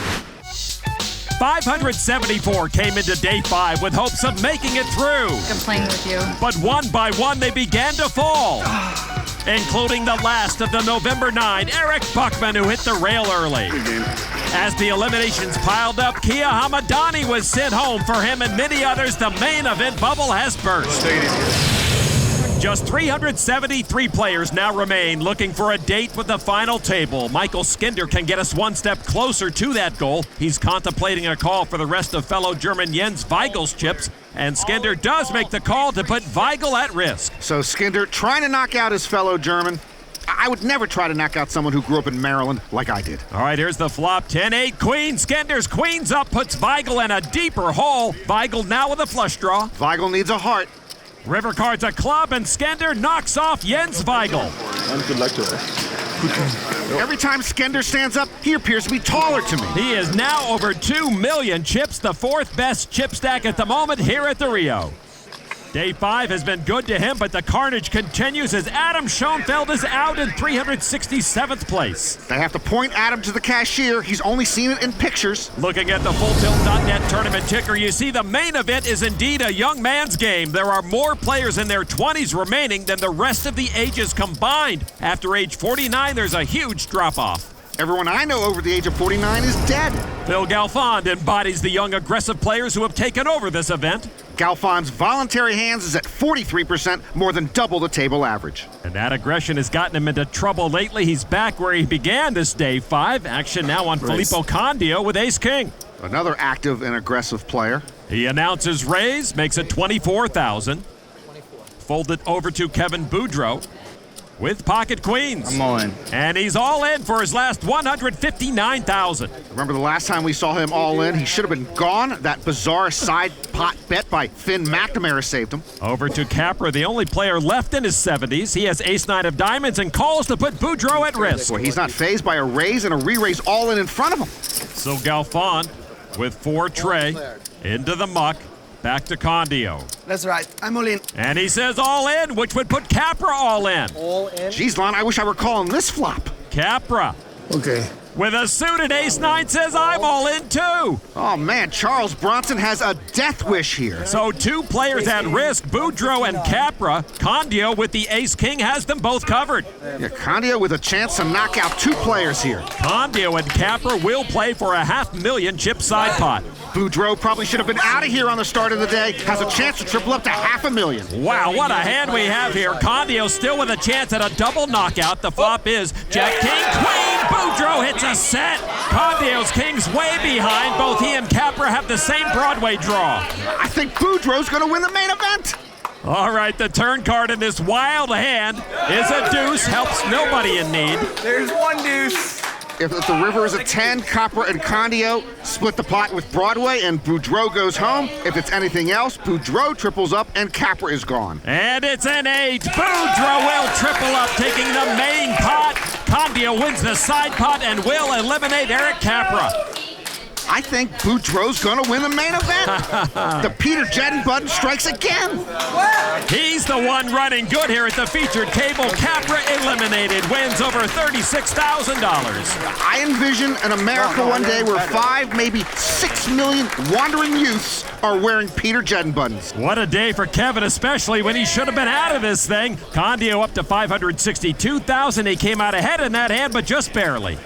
574 came into day 5 with hopes of making it through. I'm playing with you. But one by one, they began to fall, including the last of the November 9, Eric Buckman, who hit the rail early. As the eliminations piled up, Kia Hamadani was sent home. For him and many others, the main event bubble has burst. Just 373 players now remain looking for a date with the final table. Michael Skinder can get us one step closer to that goal. He's contemplating a call for the rest of fellow German Jens Weigel's chips, and Skinder does make the call to put Weigel at risk. So Skinder trying to knock out his fellow German. I would never try to knock out someone who grew up in Maryland like I did. All right, here's the flop. 10-8 queen. Skinder's queens up, puts Weigel in a deeper hole. Weigel now with a flush draw. Weigel needs a heart. River cards a club, and Skinder knocks off Jens Weigel. And good luck to her. Every time Skinder stands up, he appears to be taller to me. He is now over 2 million chips, the 4th best chip stack at the moment here at the Rio. Day 5 has been good to him, but the carnage continues as Adam Schoenfeld is out in 367th place. They have to point Adam to the cashier. He's only seen it in pictures. Looking at the FullTilt.net tournament ticker, you see the main event is indeed a young man's game. There are more players in their 20s remaining than the rest of the ages combined. After age 49, there's a huge drop-off. Everyone I know over the age of 49 is dead. Phil Galfond embodies the young aggressive players who have taken over this event. Galfond's voluntary hands is at 43%, more than double the table average. And that aggression has gotten him into trouble lately. He's back where he began this day 5. Action now on Filippo Candio with ace-king. Another active and aggressive player. He announces raise, makes it 24,000. Folded over to Kevin Boudreau with pocket queens. I'm all in. And he's all in for his last 159,000. Remember the last time we saw him all in? He should have been gone. That bizarre side pot bet by Finn McNamara saved him. Over to Capra, the only player left in his 70s. He has ace-9 of diamonds and calls to put Boudreau at risk. Boy, he's not fazed by a raise and a re-raise all in front of him. So Galfond with 4 tray into the muck. Back to Candio. That's right. I'm all in. And he says all in, which would put Capra all in. All in? Jeez, Lon, I wish I were calling this flop. Capra. Okay. With a suited ace-9 says I'm all in too. Oh man, Charles Bronson has a death wish here. So 2 players at risk, Boudreau and Capra. Candio with the ace-king has them both covered. Yeah, Candio with a chance to knock out 2 players here. Candio and Capra will play for a $500,000 chip side pot. Boudreau probably should have been out of here on the start of the day. Has a chance to triple up to $500,000. Wow, what a hand we have here. Candio still with a chance at a double knockout. The flop is Jack, King, Queen. Boudreau hits a set. Condio's king's way behind. Both he and Capra have the same Broadway draw. I think Boudreau's going to win the main event. All right, the turn card in this wild hand is a deuce. Helps nobody in need. There's 1 deuce. If the river is a 10, Capra and Candio split the pot with Broadway and Boudreau goes home. If it's anything else, Boudreau triples up and Capra is gone. And it's an 8. Boudreau will triple up, taking the main pot. Candio wins the side pot and will eliminate Eric Capra. I think Boudreau's going to win the main event. The Peter Jedden button strikes again. He's the one running good here at the featured table. Capra eliminated, wins over $36,000. I envision an America one day where 5, maybe 6 million wandering youths are wearing Peter Jedden buttons. What a day for Kevin, especially when he should have been out of this thing. Candio up to $562,000. He came out ahead in that hand, but just barely.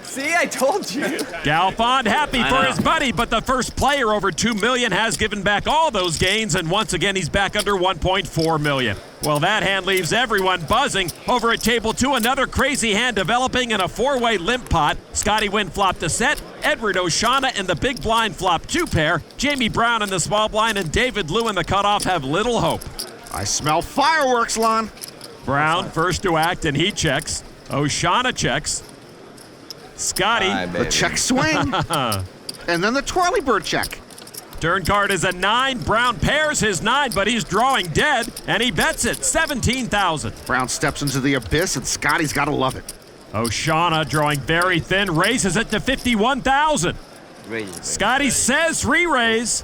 See, I told you. Galfond happy for his buddy, but the first player over $2 million has given back all those gains, and once again he's back under $1.4 million. Well, that hand leaves everyone buzzing. Over at table 2, another crazy hand developing in a 4-way limp pot. Scotty Nguyen flopped a set. Edward Oshana in the big blind flop 2 pair. Jamie Brown in the small blind and David Liu in the cutoff have little hope. I smell fireworks, Lon. Brown first to act, and he checks. Oshana checks. Scotty. The check swing. And then the twirly bird check. Turn card is a 9. Brown pairs his 9, but he's drawing dead, and he bets it, $17,000. Brown steps into the abyss, and Scotty's got to love it. Oshana drawing very thin, raises it to $51,000. Scotty says re-raise.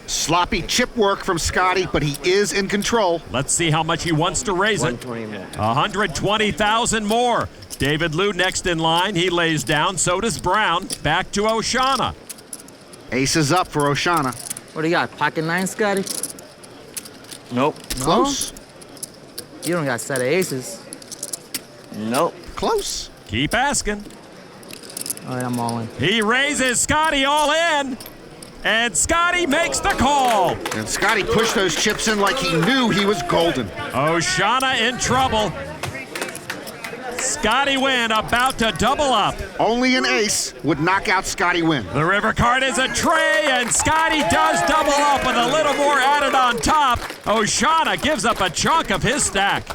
Sloppy chip work from Scotty, but he is in control. Let's see how much he wants to raise it. 120,000 more. David Liu next in line. He lays down. So does Brown. Back to Oshana. Aces up for Oshana. What do you got, pocket nine, Scotty? Nope. Close. You don't got a set of aces. Nope. Close. Keep asking. All right, I'm all in. He raises. Scotty all in. And Scotty makes the call. And Scotty pushed those chips in like he knew he was golden. Oshana in trouble. Scotty Nguyen about to double up. Only an ace would knock out Scotty Nguyen. The river card is a tray, and Scotty does double up with a little more added on top. Oshana gives up a chunk of his stack.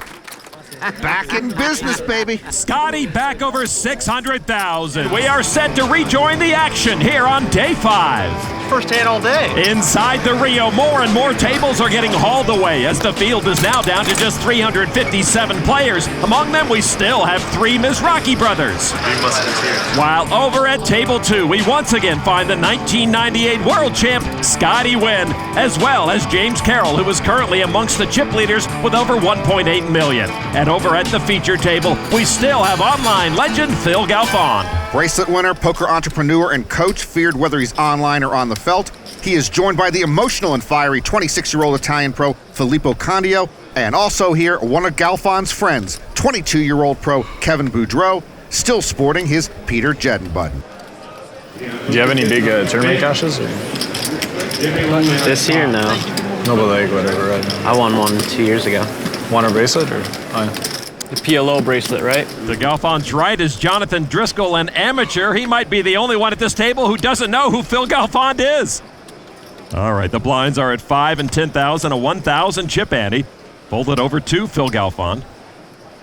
Back in business, baby. Scotty back over 600,000. We are set to rejoin the action here on day 5. First hand all day. Inside the Rio, more and more tables are getting hauled away as the field is now down to just 357 players. Among them, we still have 3 Mizrachi brothers. While over at table 2, we once again find the 1998 world champ, Scotty Nguyen, as well as James Carroll, who is currently amongst the chip leaders with over 1.8 million. And over at the feature table, we still have online legend Phil Galfond. Bracelet winner, poker entrepreneur, and coach, feared whether he's online or on the felt. He is joined by the emotional and fiery 26-year-old Italian pro Filippo Candio, and also here, one of Galfond's friends, 22-year-old pro Kevin Boudreau, still sporting his Peter Jedden button. Do you have any big tournament cashes? Or? This year, no. No, but like whatever, right? I won one 2 years ago. Won a bracelet or? Oh, yeah. The PLO bracelet, right? To Galfond's right is Jonathan Driscoll, an amateur. He might be the only one at this table who doesn't know who Phil Galfond is. All right, the blinds are at 5 and 10,000, a 1,000 chip ante. Folded over to Phil Galfond.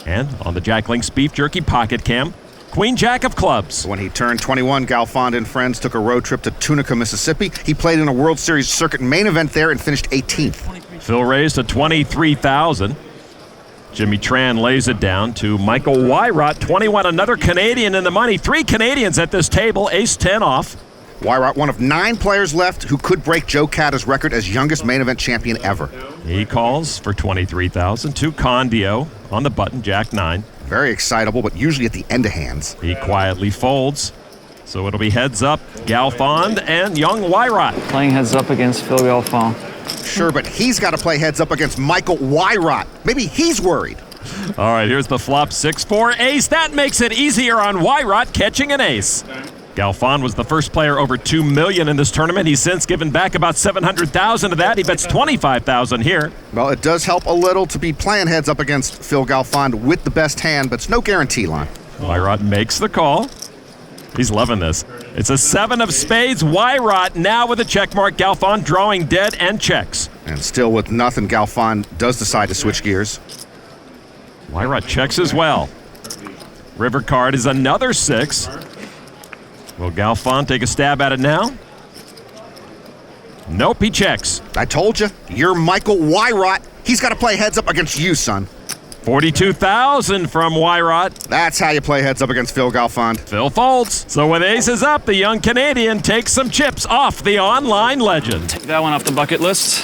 And on the Jack Link's Beef Jerky pocket cam, Queen Jack of clubs. When he turned 21, Galfond and friends took a road trip to Tunica, Mississippi. He played in a World Series circuit main event there and finished 18th. Phil raised to 23,000. Jimmy Tran lays it down to Michael Wyrot, 21, another Canadian in the money. 3 Canadians at this table, ace-10 off. Wyrot, one of 9 players left who could break Joe Cata's record as youngest main event champion ever. He calls for 23,000 to Candio on the button, Jack 9. Very excitable, but usually at the end of hands. He quietly folds, so it'll be heads up, Galfond and young Wyrot. Playing heads up against Phil Galfond. Sure, but he's got to play heads up against Michael Wyrot. Maybe he's worried. All right, here's the flop, 6-4 ace. That makes it easier on Wyrot catching an ace. Galfond was the first player over 2 million in this tournament. He's since given back about 700,000 of that. He bets 25,000 here. Well, it does help a little to be playing heads up against Phil Galfond with the best hand, but it's no guarantee line. Wyrot makes the call. He's loving this. It's a 7 of spades. Wyrot now with a check mark. Galfond drawing dead and checks. And still with nothing, Galfond does decide to switch gears. Wyrot checks as well. River card is another 6. Will Galfond take a stab at it now? Nope, he checks. I told you, you're Michael Wyrot. He's got to play heads up against you, son. 42,000 from Wyrot. That's how you play heads up against Phil Galfond. Phil folds. So with aces up, the young Canadian takes some chips off the online legend. Take that one off the bucket list.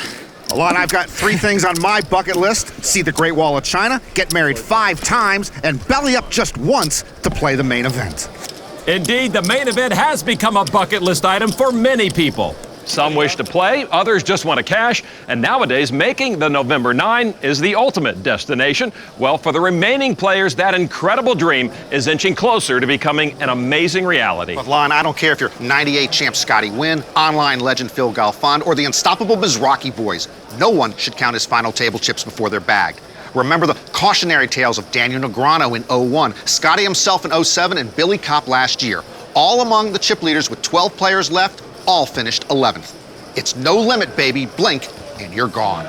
Alon, I've got 3 things on my bucket list. See the Great Wall of China, get married 5 times, and belly up just once to play the main event. Indeed, the main event has become a bucket list item for many people. Some wish to play, others just want to cash, and nowadays making the November 9 is the ultimate destination. Well, for the remaining players, that incredible dream is inching closer to becoming an amazing reality. But Lon, I don't care if you're 98 champ Scotty Nguyen, online legend Phil Galfond, or the unstoppable Mizrachi boys. No one should count his final table chips before they're bagged. Remember the cautionary tales of Daniel Negreanu in 01, Scotty himself in 07, and Billy Kopp last year. All among the chip leaders with 12 players left, all finished 11th. It's no limit, baby. Blink, and you're gone.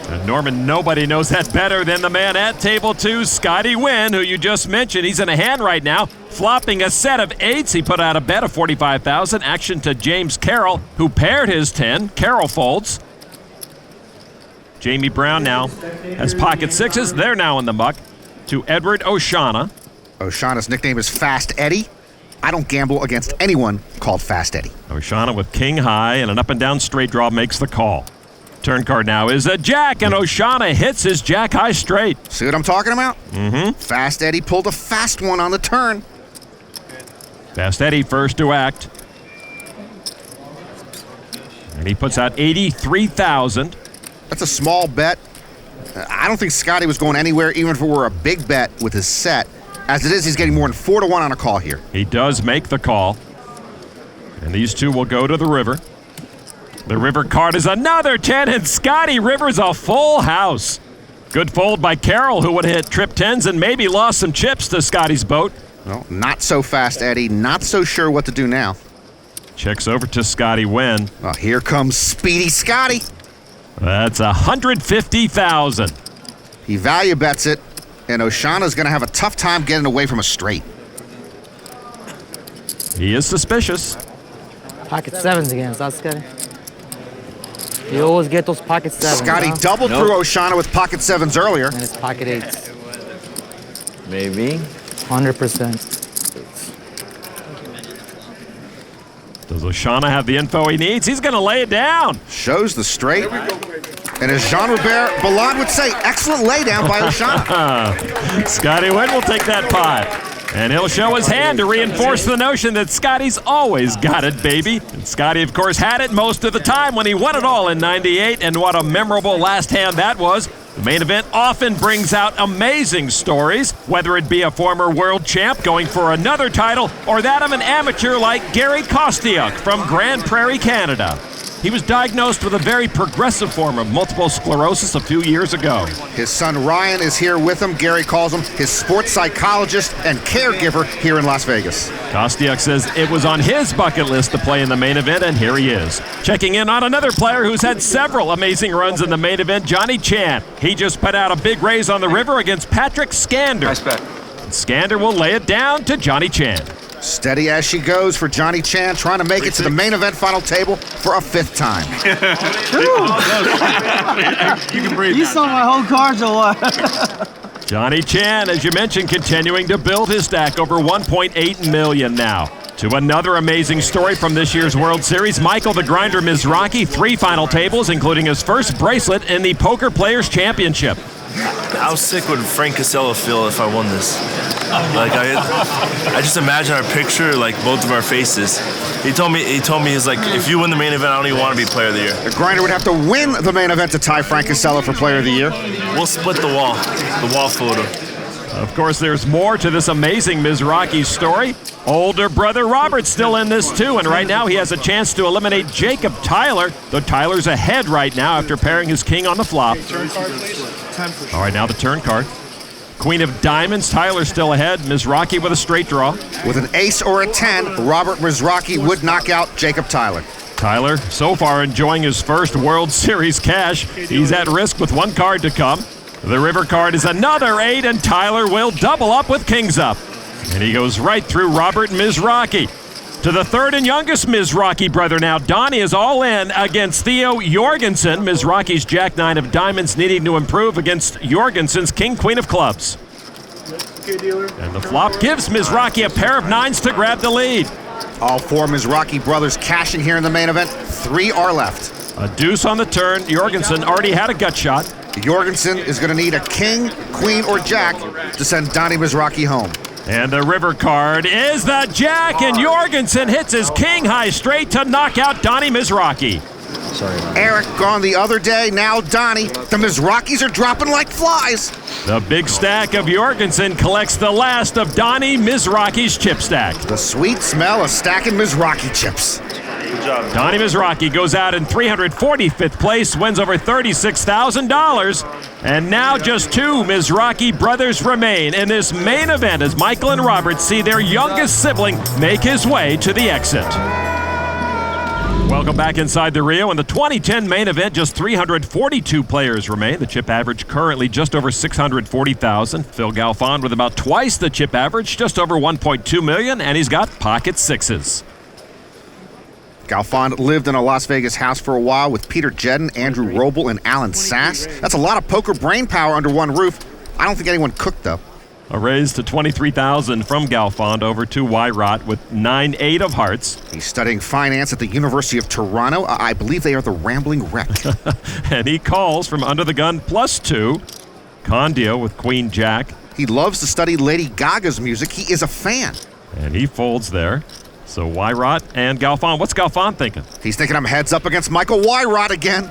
And Norman, nobody knows that better than the man at table 2, Scotty Nguyen, who you just mentioned. He's in a hand right now, flopping a set of 8s. He put out a bet of 45,000. Action to James Carroll, who paired his 10. Carroll folds. Jamie Brown now has pocket 6s. They're now in the muck. To Edward Oshana. Oshana's nickname is Fast Eddie. I don't gamble against anyone called Fast Eddie. Oshana with king high and an up and down straight draw makes the call. Turn card now is a jack, and Oshana hits his jack high straight. See what I'm talking about? Mm-hmm. Fast Eddie pulled a fast one on the turn. Fast Eddie first to act. And he puts out 83,000. That's a small bet. I don't think Scotty was going anywhere, even if it were a big bet with his set. As it is, he's getting more than 4-1 on a call here. He does make the call. And these two will go to the river. The river card is another 10, and Scotty rivers a full house. Good fold by Carroll, who would have hit trip 10s and maybe lost some chips to Scotty's boat. Well, not so fast, Eddie. Not so sure what to do now. Checks over to Scotty Nguyen. Oh, here comes Speedy Scotty. That's 150,000. He value bets it, and Oshana's going to have a tough time getting away from a straight. He is suspicious. Pocket sevens again, is that Scotty? You always get those pocket sevens. Scotty doubled through Oshana with pocket sevens earlier. And it's pocket eights. Maybe. 100%. Does Oshana have the info he needs? He's going to lay it down. Shows the straight. And as Jean-Robert Ballon would say, excellent laydown by Oshana. Scotty Nguyen will take that pot. And he'll show his hand to reinforce the notion that Scotty's always got it, baby. And Scotty, of course, had it most of the time when he won it all in '98, and what a memorable last hand that was. The main event often brings out amazing stories, whether it be a former world champ going for another title or that of an amateur like Garrett Kostiuk from Grand Prairie, Canada. He was diagnosed with a very progressive form of multiple sclerosis a few years ago. His son Ryan is here with him. Gary calls him his sports psychologist and caregiver here in Las Vegas. Kostiuk says it was on his bucket list to play in the main event, and here he is. Checking in on another player who's had several amazing runs in the main event, Johnny Chan. He just put out a big raise on the river against Patrick Skander. Nice bet. And Skander will lay it down to Johnny Chan. Steady as she goes for Johnny Chan, trying to make it to the main event final table for a 5th time. You can breathe. You saw my whole cards or what? Johnny Chan, as you mentioned, continuing to build his stack over 1.8 million now. To another amazing story from this year's World Series, Michael the Grinder Mizrachi, 3 final tables, including his first bracelet in the Poker Players Championship. How sick would Frank Casella feel if I won this? Like I just imagine our picture, like both of our faces. He told me he's like, if you win the main event, I don't even want to be Player of the Year. The Grinder would have to win the main event to tie Frank Casella for Player of the Year. We'll split the wall photo. Of course, there's more to this amazing Mizrachi story. Older brother Robert's still in this too, and right now he has a chance to eliminate Jacob Tyler, though Tyler's ahead right now after pairing his king on the flop. All right, now the turn card. Queen of Diamonds, Tyler still ahead. Mizrachi with a straight draw. With an ace or a 10, Robert Mizrachi would knock out Jacob Tyler. Tyler, so far enjoying his first World Series cash. He's at risk with 1 card to come. The river card is another 8, and Tyler will double up with kings up. And he goes right through Robert Mizrachi. To the 3rd and youngest Mizrachi brother now. Donnie is all in against Theo Jorgensen. Mizrachi's Jack-9 of Diamonds needing to improve against Jorgensen's King-Queen of Clubs. And the flop gives Mizrachi a pair of 9s to grab the lead. All 4 Mizrachi brothers cashing here in the main event. 3 are left. A deuce on the turn. Jorgensen already had a gut shot. Jorgensen is going to need a king, queen, or jack to send Donnie Mizrachi home. And the river card is the jack, and Jorgensen hits his king high straight to knock out Donnie Mizrachi. Sorry. Eric gone the other day, now Donnie. The Mizrachis are dropping like flies. The big stack of Jorgensen collects the last of Donnie Mizrachi's chip stack. The sweet smell of stacking Mizrachi chips. Good job. Donnie Mizrachi goes out in 345th place, wins over $36,000. And now just 2 Mizrachi brothers remain in this main event as Michael and Robert see their youngest sibling make his way to the exit. Welcome back inside the Rio. In the 2010 main event, just 342 players remain. The chip average currently just over 640,000. Phil Galfond with about twice the chip average, just over 1.2 million, and he's got pocket 6s. Galfond lived in a Las Vegas house for a while with Peter Jedden, Andrew Roble, and Alan Sass. That's a lot of poker brain power under one roof. I don't think anyone cooked, though. A raise to 23,000 from Galfond over to Wyrot with 9-8 of hearts. He's studying finance at the University of Toronto. I believe they are the Rambling Wreck. And he calls from under the gun +2. Candio with Queen Jack. He loves to study Lady Gaga's music. He is a fan. And he folds there. So Wyrot and Galfond. What's Galfond thinking? He's thinking I'm heads up against Michael Wyrot again.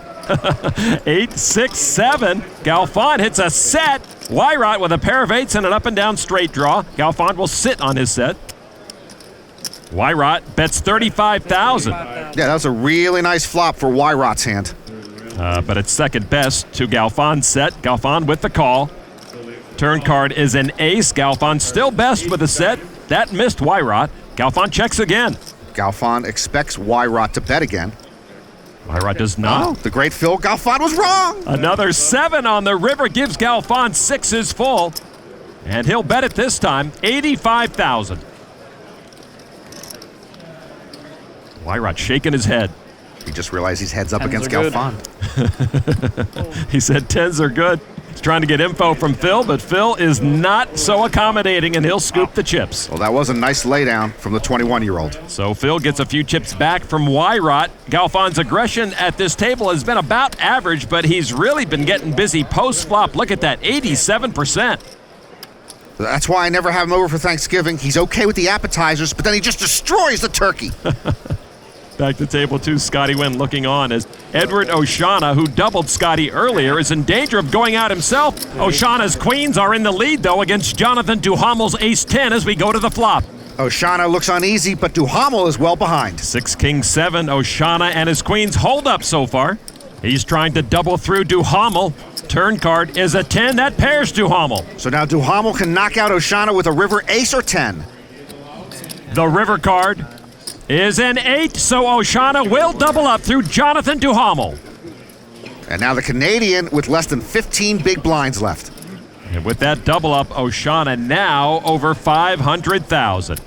8, 6, 7. Galfond hits a set. Wyrot with a pair of 8s and an up and down straight draw. Galfond will sit on his set. Wyrot bets 35,000. Yeah, that was a really nice flop for Wyrot's hand. But it's second best to Galfond's set. Galfond with the call. Turn card is an ace. Galfond still best with a set. That missed Wyrot. Galfond checks again. Galfond expects Wyrot to bet again. Wyrot does not. Oh, the great Phil Galfond was wrong. Another 7 on the river gives Galfond 6s full. And he'll bet it this time, 85,000. Wyrot shaking his head. He just realized he's heads up against Galfond. He said 10s are good. He's trying to get info from Phil, but Phil is not so accommodating, and he'll scoop the chips. Well, that was a nice laydown from the 21-year-old. So Phil gets a few chips back from Wyrot. Galfond's aggression at this table has been about average, but he's really been getting busy post-flop. Look at that, 87%. That's why I never have him over for Thanksgiving. He's okay with the appetizers, but then he just destroys the turkey. Back to table 2, Scotty Nguyen looking on as Edward Oshana, who doubled Scotty earlier, is in danger of going out himself. Oshana's queens are in the lead, though, against Jonathan Duhamel's ace-10 as we go to the flop. Oshana looks uneasy, but Duhamel is well behind. 6, King, 7. Oshana and his queens hold up so far. He's trying to double through Duhamel. Turn card is a 10. That pairs Duhamel. So now Duhamel can knock out Oshana with a river ace or 10. The river card is an 8, so Oshana will double up through Jonathan Duhamel. And now the Canadian with less than 15 big blinds left. And with that double up, Oshana now over 500,000.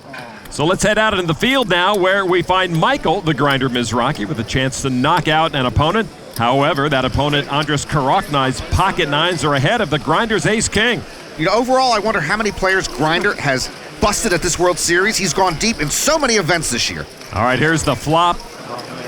So let's head out into the field now where we find Michael, the grinder Mizrachi, with a chance to knock out an opponent. However, that opponent, Andres Karoknai's pocket nines are ahead of the grinder's ace-king. You know, overall, I wonder how many players Grinder has busted at this World Series. He's gone deep in so many events this year. All right, here's the flop.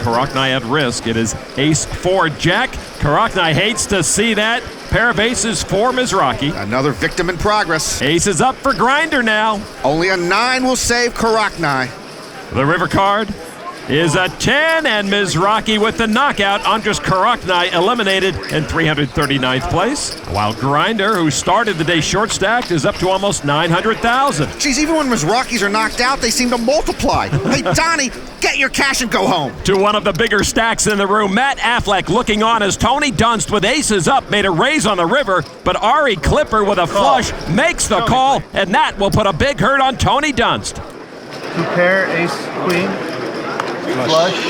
Karoknai at risk. It is ace-4 jack. Karoknai hates to see that. Pair of aces for Mizrachi. Another victim in progress. Ace is up for Grinder now. Only a 9 will save Karoknai. The river card is a 10, and Mizrachi with the knockout. Andres Karoknai eliminated in 339th place, while Grinder, who started the day short stacked, is up to almost 900,000. Geez, even when Mizrachis are knocked out, they seem to multiply. Hey, Donnie, get your cash and go home. To one of the bigger stacks in the room, Matt Affleck looking on as Tony Dunst with aces up made a raise on the river, but Ari Clipper with a flush makes the call, and that will put a big hurt on Tony Dunst. 2 pair, ace, queen. Flush.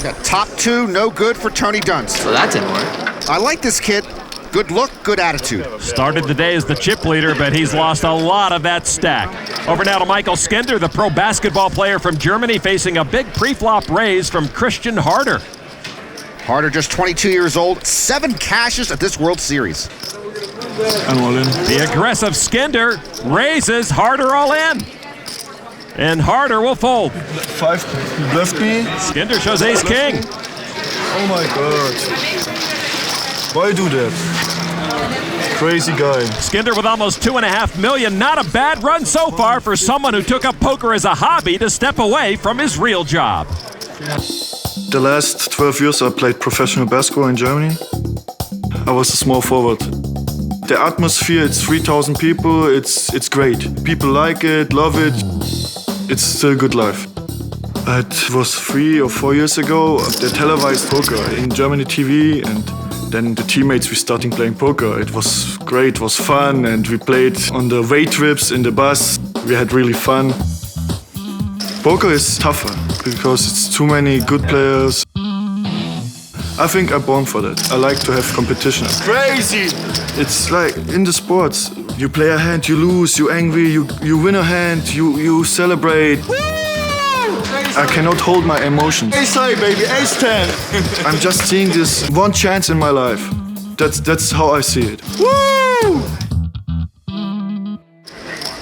Got top 2, no good for Tony Dunst. So that didn't work. I like this kid. Good look, good attitude. Started the day as the chip leader, but he's lost a lot of that stack. Over now to Michael Skinder, the pro basketball player from Germany, facing a big pre-flop raise from Christian Harder. Harder, just 22 years old, 7 cashes at this World Series. I'm all in. The aggressive Skinder raises, Harder all in. And Harder will fold. 5 left me. Skinder shows ace-king. Oh my God. Why do that? Crazy guy. Skinder with almost $2.5 million. Not a bad run so far for someone who took up poker as a hobby to step away from his real job. The last 12 years I played professional basketball in Germany. I was a small forward. The atmosphere, it's 3,000 people, it's great. People like it, love it. It's still a good life. It was 3 or 4 years ago, they televised poker in Germany TV, and then the teammates were starting playing poker. It was great, it was fun, and we played on the way trips in the bus. We had really fun. Poker is tougher because it's too many good players. I think I'm born for that. I like to have competition. Crazy! It's like in the sports. You play a hand, you lose, you're angry, you win a hand, you celebrate. Woo! I cannot hold my emotions. Ace-high, baby, ace-10. I'm just seeing this one chance in my life. That's how I see it. Woo!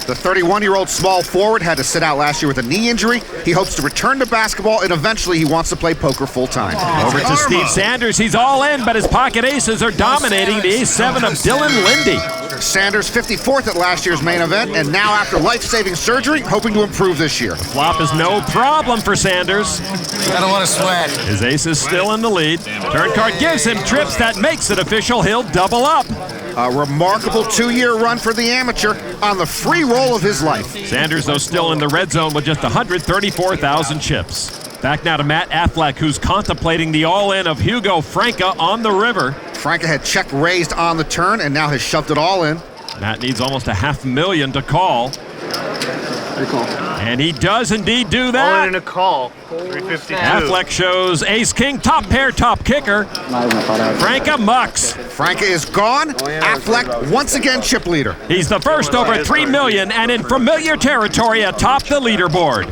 The 31-year-old small forward had to sit out last year with a knee injury. He hopes to return to basketball, and eventually he wants to play poker full-time. Over to Steve Sanders. He's all in, but his pocket aces are dominating the ace-7 of Dylan Lindy. Sanders 54th at last year's main event, and now after life-saving surgery, hoping to improve this year. Flop is no problem for Sanders. I don't want to sweat. His ace is still in the lead. Turn card gives him trips. That makes it official. He'll double up. A remarkable 2-year run for the amateur on the free roll of his life. Sanders, though, still in the red zone with just 134,000 chips. Back now to Matt Affleck, who's contemplating the all-in of Hugo Franca on the river. Franca had check raised on the turn and now has shoved it all in. Matt needs almost $500,000 to call. And he does indeed do that. All in a call. 352. Affleck shows ace-king, top pair, top kicker. Franca mucks. Franca is gone. Affleck once again chip leader. He's the first over $3 million and in familiar territory atop the leaderboard.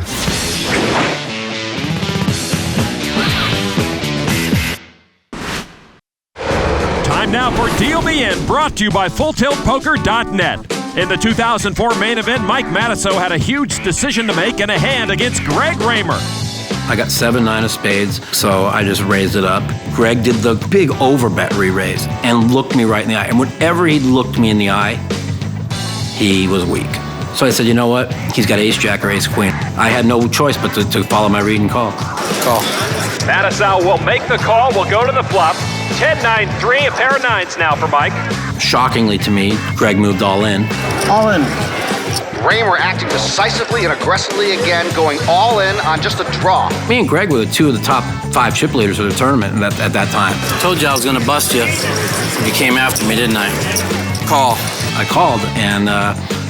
Time now for Deal Me In, brought to you by FullTiltPoker.net. In the 2004 main event, Mike Matusow had a huge decision to make in a hand against Greg Raymer. I got 7-9 of spades, so I just raised it up. Greg did the big overbet re-raise and looked me right in the eye. And whenever he looked me in the eye, he was weak. So I said, you know what? He's got ace-jack or ace-queen. I had no choice but to follow my read and call. Matusow will make the call. We'll go to the flop. 10-9-3, a pair of nines now for Mike. Shockingly to me, Greg moved all in. All in. Raymer acting decisively and aggressively again, going all in on just a draw. Me and Greg were two of the top 5 chip leaders of the tournament at that time. I told you I was going to bust you. You came after me, didn't I? Call. I called, and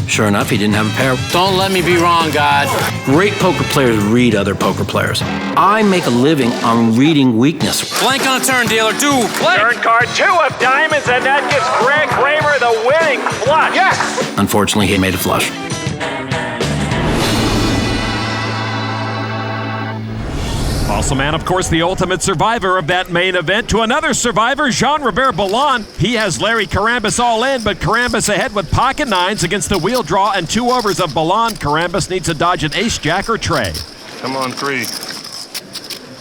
sure enough, he didn't have a pair. Don't let me be wrong, God. Great poker players read other poker players. I make a living on reading weakness. Blank on a turn, dealer. Blank. Turn card 2 of diamonds, and that gives Greg Raymer the winning flush. Yes! Unfortunately, he made a flush. Also, man, of course, the ultimate survivor of that main event. To another survivor, Jean-Robert Ballon. He has Larry Karambas all in, but Karambas ahead with pocket nines against the wheel draw and 2 overs of Ballon. Karambas needs to dodge an ace, jack, or tray. Come on, 3.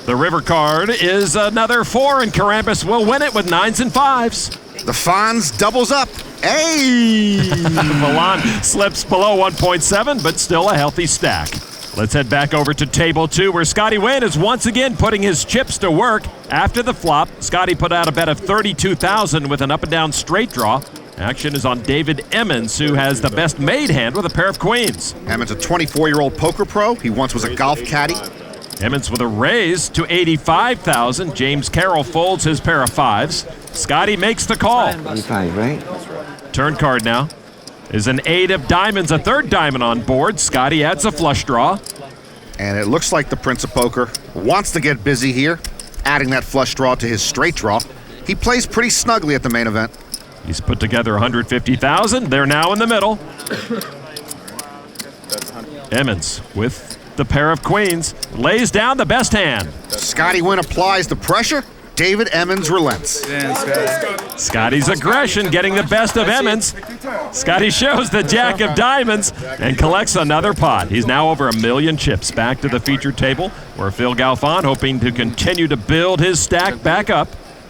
The river card is another 4, and Karambas will win it with 9s and 5s. The Fonz doubles up. Hey! Ballon slips below 1.7, but still a healthy stack. Let's head back over to table 2, where Scotty Nguyen is once again putting his chips to work. After the flop, Scotty put out a bet of $32,000 with an up and down straight draw. Action is on David Emmons, who has the best made hand with a pair of queens. Emmons, a 24-year-old poker pro. He once was a golf caddy. Emmons with a raise to $85,000. James Carroll folds his pair of 5s. Scotty makes the call. 85, right? Turn card now is an 8 of diamonds, a 3rd diamond on board. Scotty adds a flush draw. And it looks like the Prince of Poker wants to get busy here, adding that flush draw to his straight draw. He plays pretty snugly at the main event. He's put together $150,000. They're now in the middle. Emmons with the pair of queens lays down the best hand. Scotty Nguyen applies the pressure. David Emmons relents. Scotty's aggression getting the best of Emmons. Scotty shows the jack of diamonds and collects another pot. He's now over 1 million chips. Back to the feature table, where Phil Galfond hoping to continue to build his stack back up.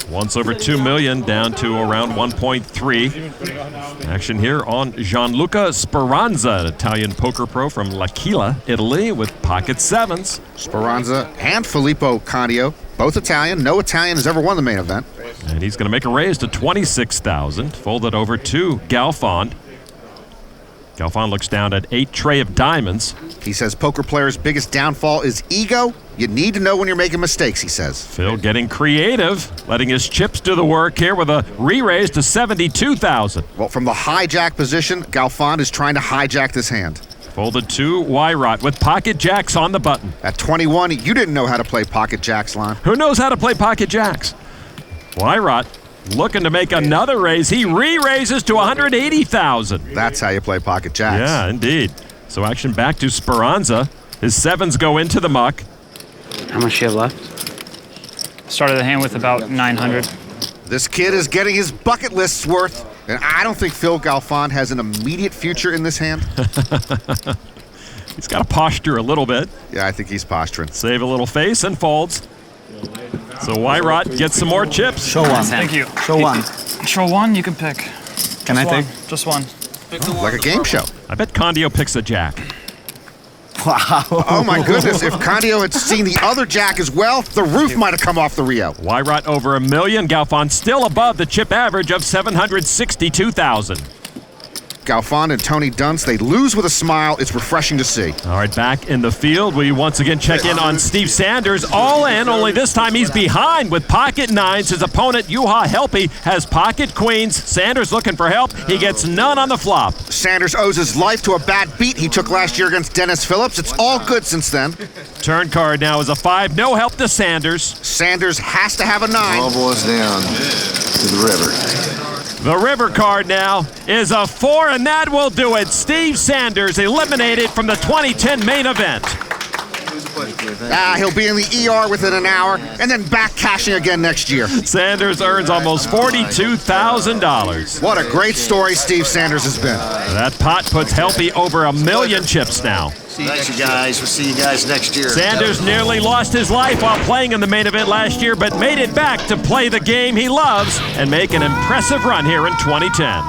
Once over 2 million, down to around 1.3. Action here on Gianluca Speranza, an Italian poker pro from L'Aquila, Italy, with pocket 7s. Speranza and Filippo Candio, both Italian. No Italian has ever won the main event. And he's going to make a raise to $26,000, folded over to Galfond. Galfond looks down at 8 tray of diamonds. He says poker players' biggest downfall is ego. You need to know when you're making mistakes, he says. Phil getting creative, letting his chips do the work here with a re-raise to $72,000. Well, from the hijack position, Galfond is trying to hijack this hand. Folded to Wyrot with pocket jacks on the button. At 21, you didn't know how to play pocket jacks, Lon. Who knows how to play pocket jacks? Wyrot looking to make another raise. He re-raises to $180,000. That's how you play pocket jacks. Yeah, indeed. So action back to Speranza. His 7s go into the muck. How much do you have left? Started the hand with about 900. This kid is getting his bucket list's worth, and I don't think Phil Galfond has an immediate future in this hand. He's got to posture a little bit. Yeah, I think he's posturing. Save a little face and folds. So Wyrot gets some more chips. Show one. Thank you. Show one. Show one, you can pick. Can I take? Just one. Like a game show. I bet Candio picks a jack. Wow. Oh my goodness, if Candio had seen the other jack as well, the roof might have come off the Rio. Wyrot over $1 million. Galfond still above the chip average of $762,000. Galfond and Tony Dunst, they lose with a smile. It's refreshing to see. All right, back in the field, we once again check in on Steve Sanders. All in, only this time he's behind with pocket nines. His opponent, Juha Helppi, has pocket queens. Sanders looking for help. He gets none on the flop. Sanders owes his life to a bad beat he took last year against Dennis Phillips. It's all good since then. Turn card now is a 5. No help to Sanders. Sanders has to have a 9. All boys down to the river. The river card now is a 4, and that will do it. Steve Sanders eliminated from the 2010 main event. He'll be in the ER within an hour, and then back cashing again next year. Sanders earns almost $42,000. What a great story Steve Sanders has been. That pot puts Helppi over $1 million chips now. Thanks, you guys. We'll see you guys next year. Sanders nearly lost his life while playing in the main event last year, but made it back to play the game he loves and make an impressive run here in 2010.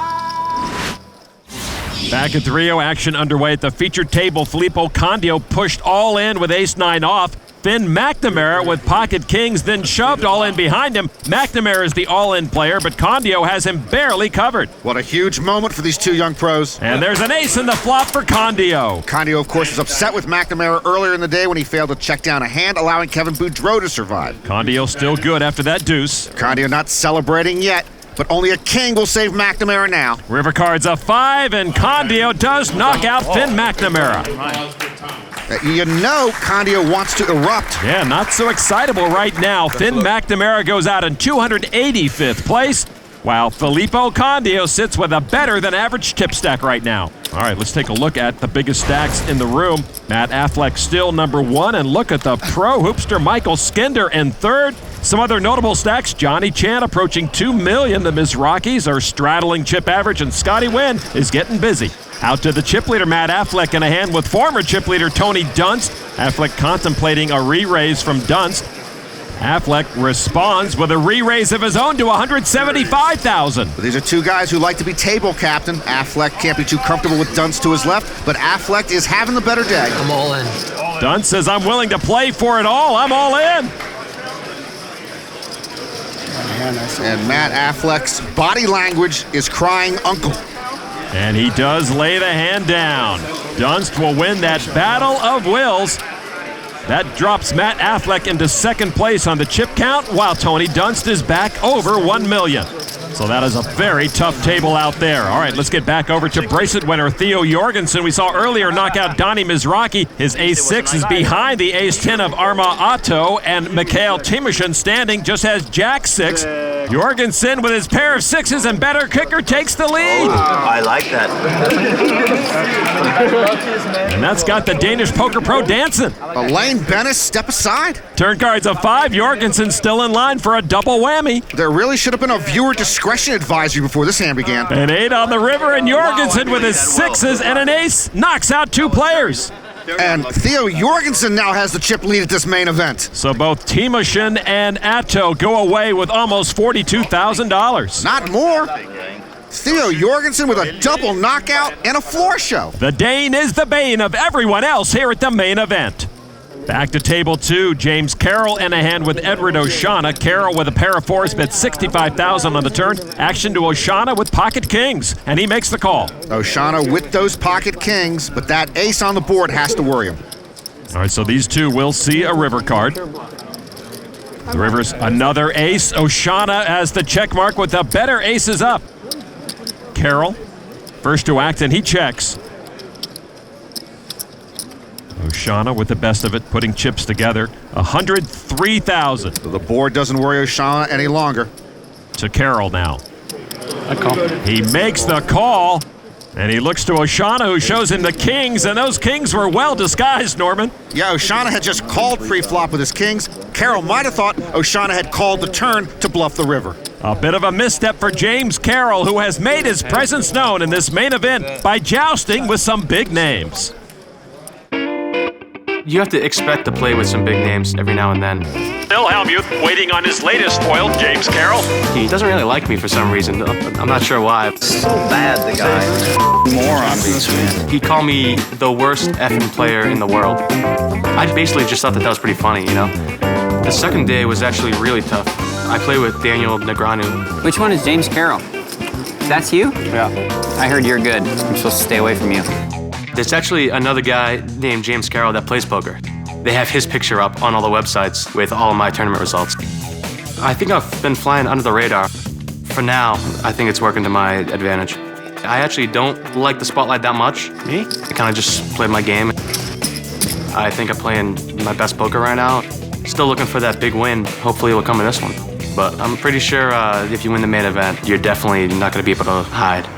Back at the Rio, action underway at the featured table. Filippo Candio pushed all in with ace-9 off. Finn McNamara with pocket kings, then shoved all in behind him. McNamara is the all-in player, but Candio has him barely covered. What a huge moment for these two young pros. And there's an ace in the flop for Candio. Candio, of course, was upset with McNamara earlier in the day when he failed to check down a hand, allowing Kevin Boudreau to survive. Candio still good after that deuce. Candio not celebrating yet, but only a king will save McNamara now. River card's a 5, and Candio does knock out Finn McNamara. You know Candio wants to erupt. Yeah, not so excitable right now. Finn McNamara goes out in 285th place, while Filippo Candio sits with a better than average chip stack right now. All right, let's take a look at the biggest stacks in the room. Matt Affleck still number 1, and look at the pro hoopster Michael Skinder in 3rd. Some other notable stacks, Johnny Chan approaching $2 million. The Mizrakis are straddling chip average, and Scotty Nguyen is getting busy. Out to the chip leader, Matt Affleck, in a hand with former chip leader Tony Dunst. Affleck contemplating a re-raise from Dunst. Affleck responds with a re-raise of his own to $175,000. These are two guys who like to be table captain. Affleck can't be too comfortable with Dunst to his left, but Affleck is having the better day. I'm all in. Dunst says, I'm willing to play for it all. I'm all in. And Matt Affleck's body language is crying uncle. And he does lay the hand down. Dunst will win that battle of wills. That drops Matt Affleck into 2nd place on the chip count, while Tony Dunst is back over $1 million. So that is a very tough table out there. All right, let's get back over to bracelet winner Theo Jorgensen. We saw earlier knock out Donnie Mizraki. His ace-6 is behind the ace-10 of Arma Otto, and Mikhail Timoshin standing just has jack-6. Jorgensen with his pair of 6s and better kicker takes the lead. I like that. And that's got the Danish poker pro dancing. Elaine Bennis, step aside. Turn card's a 5. Jorgensen still in line for a double whammy. There really should have been a viewer discretion advisory before this hand began. An 8 on the river, and Jorgensen with his 6s and an ace knocks out 2 players. And Theo Jorgensen now has the chip lead at this main event. So both Timoshin and Atto go away with almost $42,000. Not more. Theo Jorgensen with a double knockout and a floor show. The Dane is the bane of everyone else here at the main event. Back to table 2, James Carroll in a hand with Edward Oshana. Carroll with a pair of 4s, bet $65,000 on the turn. Action to Oshana with pocket kings, and he makes the call. Oshana with those pocket kings, but that ace on the board has to worry him. All right, so these two will see a river card. The river's another ace. Oshana as the check mark with the better aces up. Carroll, first to act, and he checks. Oshana with the best of it, putting chips together. $103,000. The board doesn't worry Oshana any longer. To Carroll now. I call. He makes the call. And he looks to O'Shaughnessy, who shows him the kings, and those kings were well disguised, Norman. Yeah, O'Shaughnessy had just called pre-flop with his kings. Carroll might have thought O'Shaughnessy had called the turn to bluff the river. A bit of a misstep for James Carroll, who has made his presence known in this main event by jousting with some big names. You have to expect to play with some big names every now and then. Phil Hellmuth waiting on his latest foil, James Carroll. He doesn't really like me for some reason. I'm not sure why. So bad, the guy. Moron, basically. He called me the worst effing player in the world. I basically just thought that was pretty funny, you know? The second day was actually really tough. I played with Daniel Negreanu. Which one is James Carroll? That's you? Yeah. I heard you're good. I'm supposed to stay away from you. There's actually another guy named James Carroll that plays poker. They have his picture up on all the websites with all of my tournament results. I think I've been flying under the radar. For now, I think it's working to my advantage. I actually don't like the spotlight that much. Me? I kind of just play my game. I think I'm playing my best poker right now. Still looking for that big win. Hopefully it'll come in this one. But I'm pretty sure if you win the main event, you're definitely not going to be able to hide.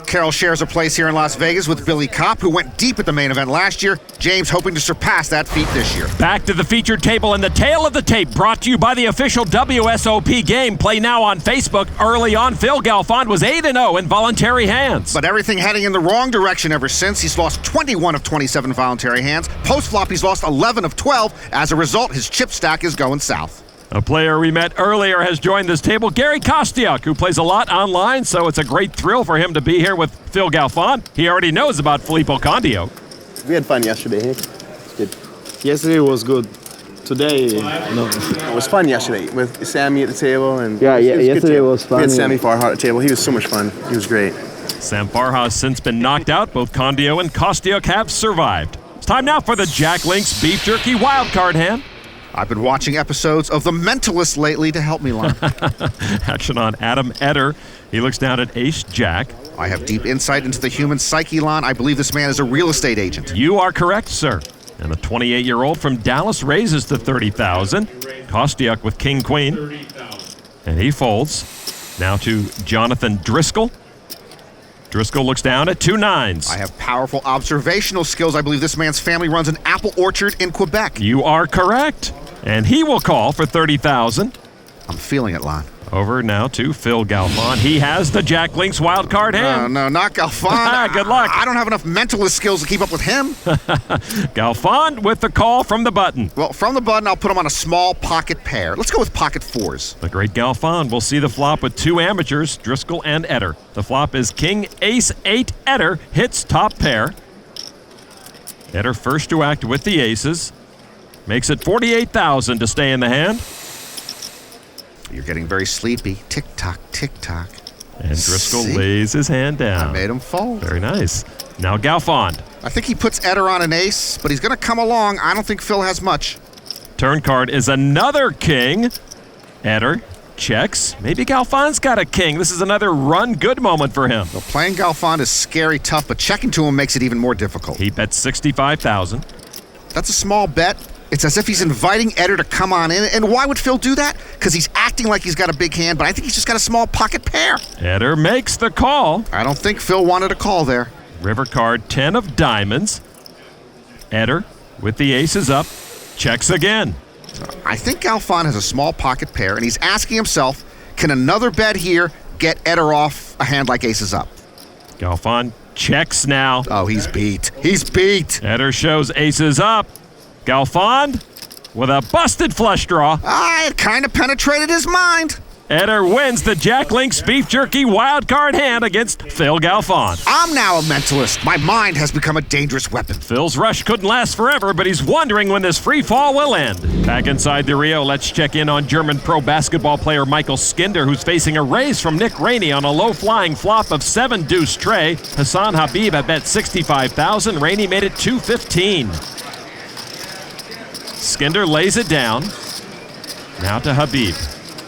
Carroll shares a place here in Las Vegas with Billy Kopp, who went deep at the main event last year. James hoping to surpass that feat this year. Back to the featured table and the tail of the tape, brought to you by the official WSOP game. Play now on Facebook. Early on, Phil Galfond was 8-0 in voluntary hands. But everything heading in the wrong direction ever since. He's lost 21 of 27 voluntary hands. Post-flop, he's lost 11 of 12. As a result, his chip stack is going south. A player we met earlier has joined this table, Gary Kostiuk, who plays a lot online, so it's a great thrill for him to be here with Phil Galfond. He already knows about Filippo Candio. We had fun yesterday, hey? It's good. Yesterday was good. Today, no. It was fun yesterday with Sammy at the table. And yesterday was fun. We had Sammy Farha at the table. He was so much fun. He was great. Sam Farha has since been knocked out. Both Candio and Kostiuk have survived. It's time now for the Jack Links Beef Jerky wildcard hand. I've been watching episodes of The Mentalist lately to help me learn. Action on Adam Etter. He looks down at Ace Jack. I have deep insight into the human psyche, Lon. I believe this man is a real estate agent. You are correct, sir. And the 28-year-old from Dallas raises to $30,000. Kostiuk with King Queen. And he folds. Now to Jonathan Driscoll. Driscoll looks down at 2 9s. I have powerful observational skills. I believe this man's family runs an apple orchard in Quebec. You are correct. And he will call for $30,000. I'm feeling it, Lon. Over now to Phil Galfond. He has the Jack Links wildcard hand. No, not Galfond. Good luck. I don't have enough mentalist skills to keep up with him. Galfond with the call from the button. Well, from the button, I'll put him on a small pocket pair. Let's go with pocket 4s. The great Galfond will see the flop with 2 amateurs, Driscoll and Etter. The flop is King Ace 8. Etter hits top pair. Etter first to act with the aces. Makes it $48,000 to stay in the hand. You're getting very sleepy. Tick-tock, tick-tock. And Driscoll lays his hand down. I made him fold. Very nice. Now Galfond. I think he puts Etter on an ace, but he's going to come along. I don't think Phil has much. Turn card is another king. Etter checks. Maybe Galfond's got a king. This is another run-good moment for him. Well, playing Galfond is scary tough, but checking to him makes it even more difficult. He bets $65,000. That's a small bet. It's as if he's inviting Etter to come on in. And why would Phil do that? Because he's acting like he's got a big hand, but I think he's just got a small pocket pair. Etter makes the call. I don't think Phil wanted a call there. River card, 10 of diamonds. Etter, with the aces up, checks again. I think Galfond has a small pocket pair, and he's asking himself, can another bet here get Etter off a hand like aces up? Galfond checks now. Oh, he's beat. He's beat. Etter shows aces up. Galfond with a busted flush draw. It kind of penetrated his mind. Etter wins the Jack Links Beef Jerky wildcard hand against Phil Galfond. I'm now a mentalist. My mind has become a dangerous weapon. Phil's rush couldn't last forever, but he's wondering when this free fall will end. Back inside the Rio, let's check in on German pro basketball player Michael Skinder, who's facing a raise from Nick Rainey on a low-flying flop of 7 deuce tray. Hassan Habib had bet $65,000. Rainey made it $215,000. Skinder lays it down. Now to Habib.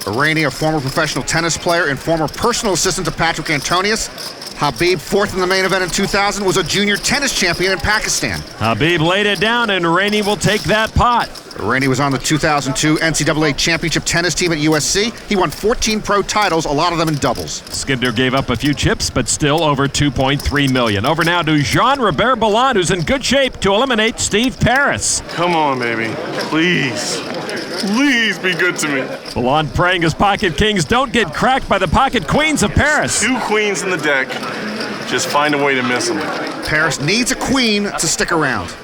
Rainey, a former professional tennis player and former personal assistant to Patrick Antonius. Habib, 4th in the main event in 2000, was a junior tennis champion in Pakistan. Habib laid it down, and Rainey will take that pot. Randy was on the 2002 NCAA championship tennis team at USC. He won 14 pro titles, a lot of them in doubles. Skidner gave up a few chips, but still over $2.3 million. Over now to Jean-Robert Ballon, who's in good shape to eliminate Steve Paris. Come on, baby. Please. Please be good to me. Ballon praying his pocket kings don't get cracked by the pocket queens of Paris. 2 queens in the deck. Just find a way to miss them. Paris needs a queen to stick around.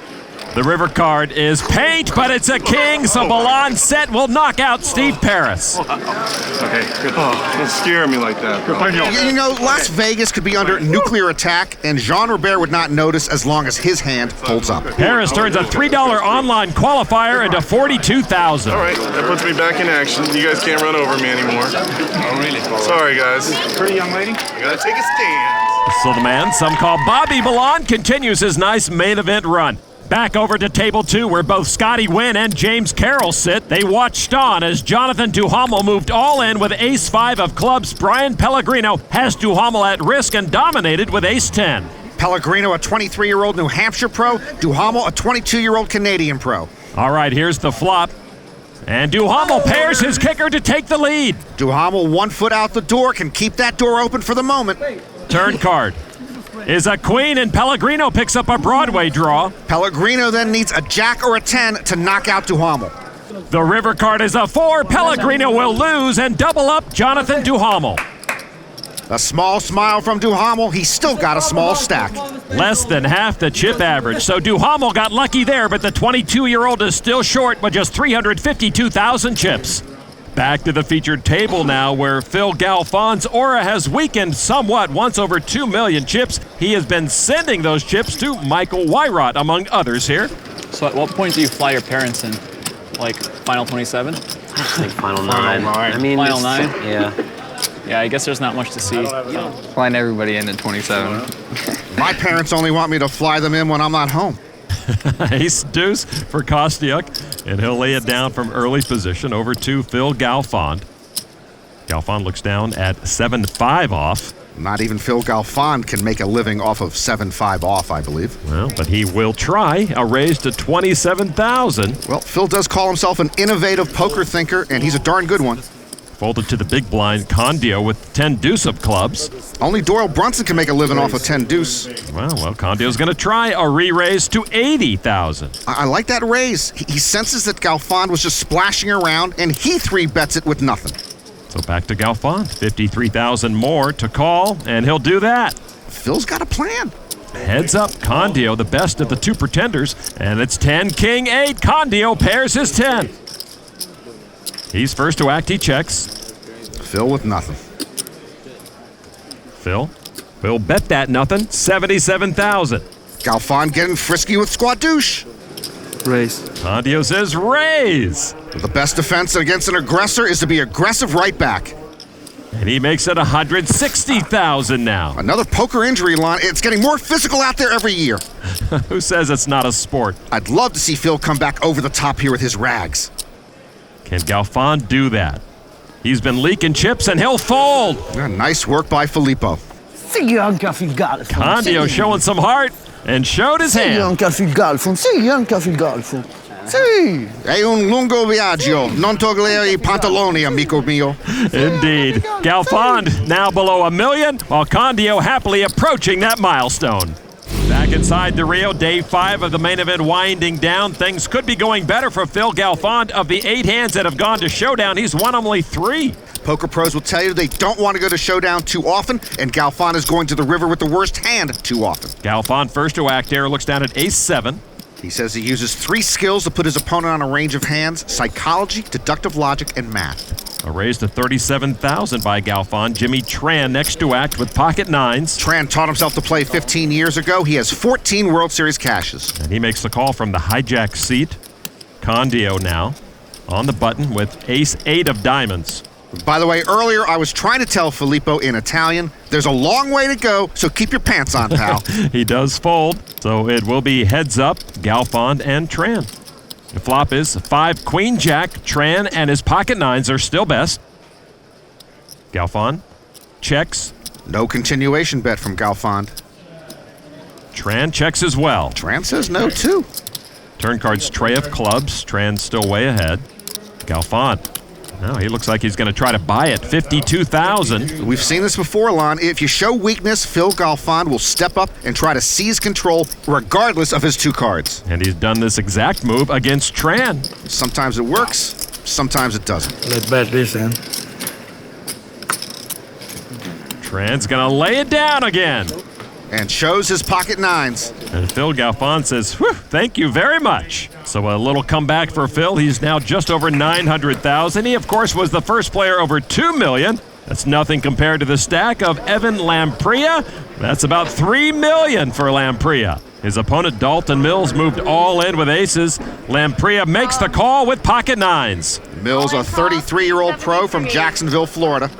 The river card is paint, but it's a king, so Ballon's set will knock out Steve Paris. Okay, good. Don't scare me like that, bro. You know, Las Vegas could be under nuclear attack, and Jean-Robert would not notice as long as his hand holds up. Paris turns a $3 online qualifier into $42,000. All right, that puts me back in action. You guys can't run over me anymore. Oh, really? Sorry, guys. Pretty young lady? I gotta take a stand. So the man some call Bobby Ballon continues his nice main event run. Back over to table 2, where both Scotty Nguyen and James Carroll sit. They watched on as Jonathan Duhamel moved all in with ace-5 of clubs. Brian Pellegrino has Duhamel at risk and dominated with ace-10. Pellegrino, a 23-year-old New Hampshire pro. Duhamel, a 22-year-old Canadian pro. All right, here's the flop. And Duhamel pairs his kicker to take the lead. Duhamel 1 foot out the door, can keep that door open for the moment. Turn card is a queen, and Pellegrino picks up a Broadway draw. Pellegrino then needs a jack or a 10 to knock out Duhamel. The river card is a 4. Pellegrino will lose and double up Jonathan Duhamel. A small smile from Duhamel. He's still got a small stack. Less than half the chip average, so Duhamel got lucky there, but the 22-year-old is still short with just 352,000 chips. Back to the featured table now, where Phil Galfond's aura has weakened somewhat. Once over 2 million chips, he has been sending those chips to Michael Wyrot, among others here. So at what point do you fly your parents in? Like final 27? I think final 9. I mean, final 9? Yeah. Yeah, I guess there's not much to see. Flying everybody in at 27. My parents only want me to fly them in when I'm not home. Ace deuce for Kostyuk, and he'll lay it down from early position over to Phil Galfond. Galfond looks down at 7-5 off. Not even Phil Galfond can make a living off of 7-5 off, I believe. Well, but he will try a raise to 27,000. Well, Phil does call himself an innovative poker thinker, and he's a darn good one. Folded to the big blind, Candio with 10 deuce of clubs. Only Doyle Brunson can make a living off of 10 deuce. Well, Condio's going to try a re-raise to 80,000. I like that raise. He senses that Galfond was just splashing around, and he 3-bets it with nothing. So back to Galfond, 53,000 more to call, and he'll do that. Phil's got a plan. Heads up, Candio, the best of the 2 pretenders, and it's 10, king, 8. Candio pairs his 10. He's first to act, he checks. Phil with nothing. Phil will bet that nothing, 77,000. Galfond getting frisky with squadouche. Raise. Candio says raise. The best defense against an aggressor is to be aggressive right back. And he makes it 160,000 now. Another poker injury line. It's getting more physical out there every year. Who says it's not a sport? I'd love to see Phil come back over the top here with his rags. Can Galfond do that? He's been leaking chips and he'll fold. Yeah, nice work by Filippo. Candio showing some heart and showed his hand. È un lungo viaggio. Non togliere I pantaloni, amico mio. Indeed. Galfond now below $1 million, while Candio happily approaching that milestone. Back inside the Rio, day 5 of the main event winding down. Things could be going better for Phil Galfond. Of the 8 hands that have gone to showdown, he's won only 3. Poker pros will tell you they don't want to go to showdown too often, and Galfond is going to the river with the worst hand too often. Galfond first to act here, looks down at ace-7. He says he uses 3 skills to put his opponent on a range of hands: psychology, deductive logic, and math. A raise to 37,000 by Galfond. Jimmy Tran next to act with pocket 9s. Tran taught himself to play 15 years ago. He has 14 World Series cashes. And he makes the call from the hijack seat. Candio now on the button with ace-8 of diamonds. By the way, earlier I was trying to tell Filippo in Italian, there's a long way to go, so keep your pants on, pal. He does fold, so it will be heads up, Galfond and Tran. The flop is 5 queen jack. Tran and his pocket 9s are still best. Galfond checks. No continuation bet from Galfond. Tran checks as well. Tran says no too. Turn card's tray of clubs. Tran's still way ahead. Galfond. No, he looks like he's going to try to buy it. 52,000. We've seen this before, Lon. If you show weakness, Phil Galfond will step up and try to seize control regardless of his 2 cards. And he's done this exact move against Tran. Sometimes it works, sometimes it doesn't. Let's bet this in. Tran's going to lay it down again. And shows his pocket 9s. And Phil Galfond says, whew, thank you very much. So a little comeback for Phil. He's now just over 900,000. He, of course, was the first player over 2 million. That's nothing compared to the stack of Evan Lamprilla. That's about 3 million for Lamprilla. His opponent, Dalton Mills, moved all in with aces. Lamprilla makes the call with pocket 9s. Mills, a 33-year-old pro from Jacksonville, Florida.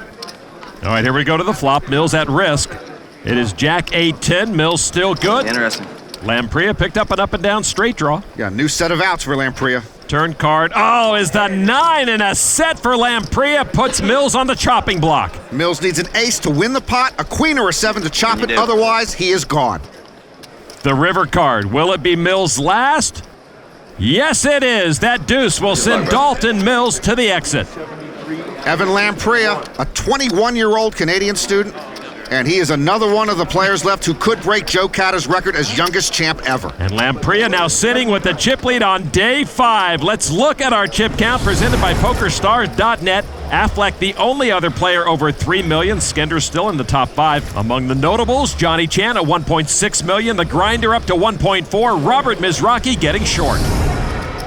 All right, here we go to the flop. Mills at risk. It is Jack 8-10. Mills still good. Interesting. Lamprilla picked up an up and down straight draw. Yeah, new set of outs for Lamprilla. Turn card. Oh, is the 9 in a set for Lamprilla. Puts Mills on the chopping block. Mills needs an ace to win the pot, a queen or a 7 to chop it. Otherwise, he is gone. The river card. Will it be Mills last? Yes, it is. That deuce will send Dalton Mills to the exit. Evan Lamprilla, a 21-year-old Canadian student. And he is another one of the players left who could break Joe Cata's record as youngest champ ever. And Lamprilla now sitting with the chip lead on day 5. Let's look at our chip count presented by PokerStars.net. Affleck, the only other player over 3 million. Skender still in the top 5. Among the notables, Johnny Chan at 1.6 million. The Grinder up to 1.4. Robert Mizrachi getting short.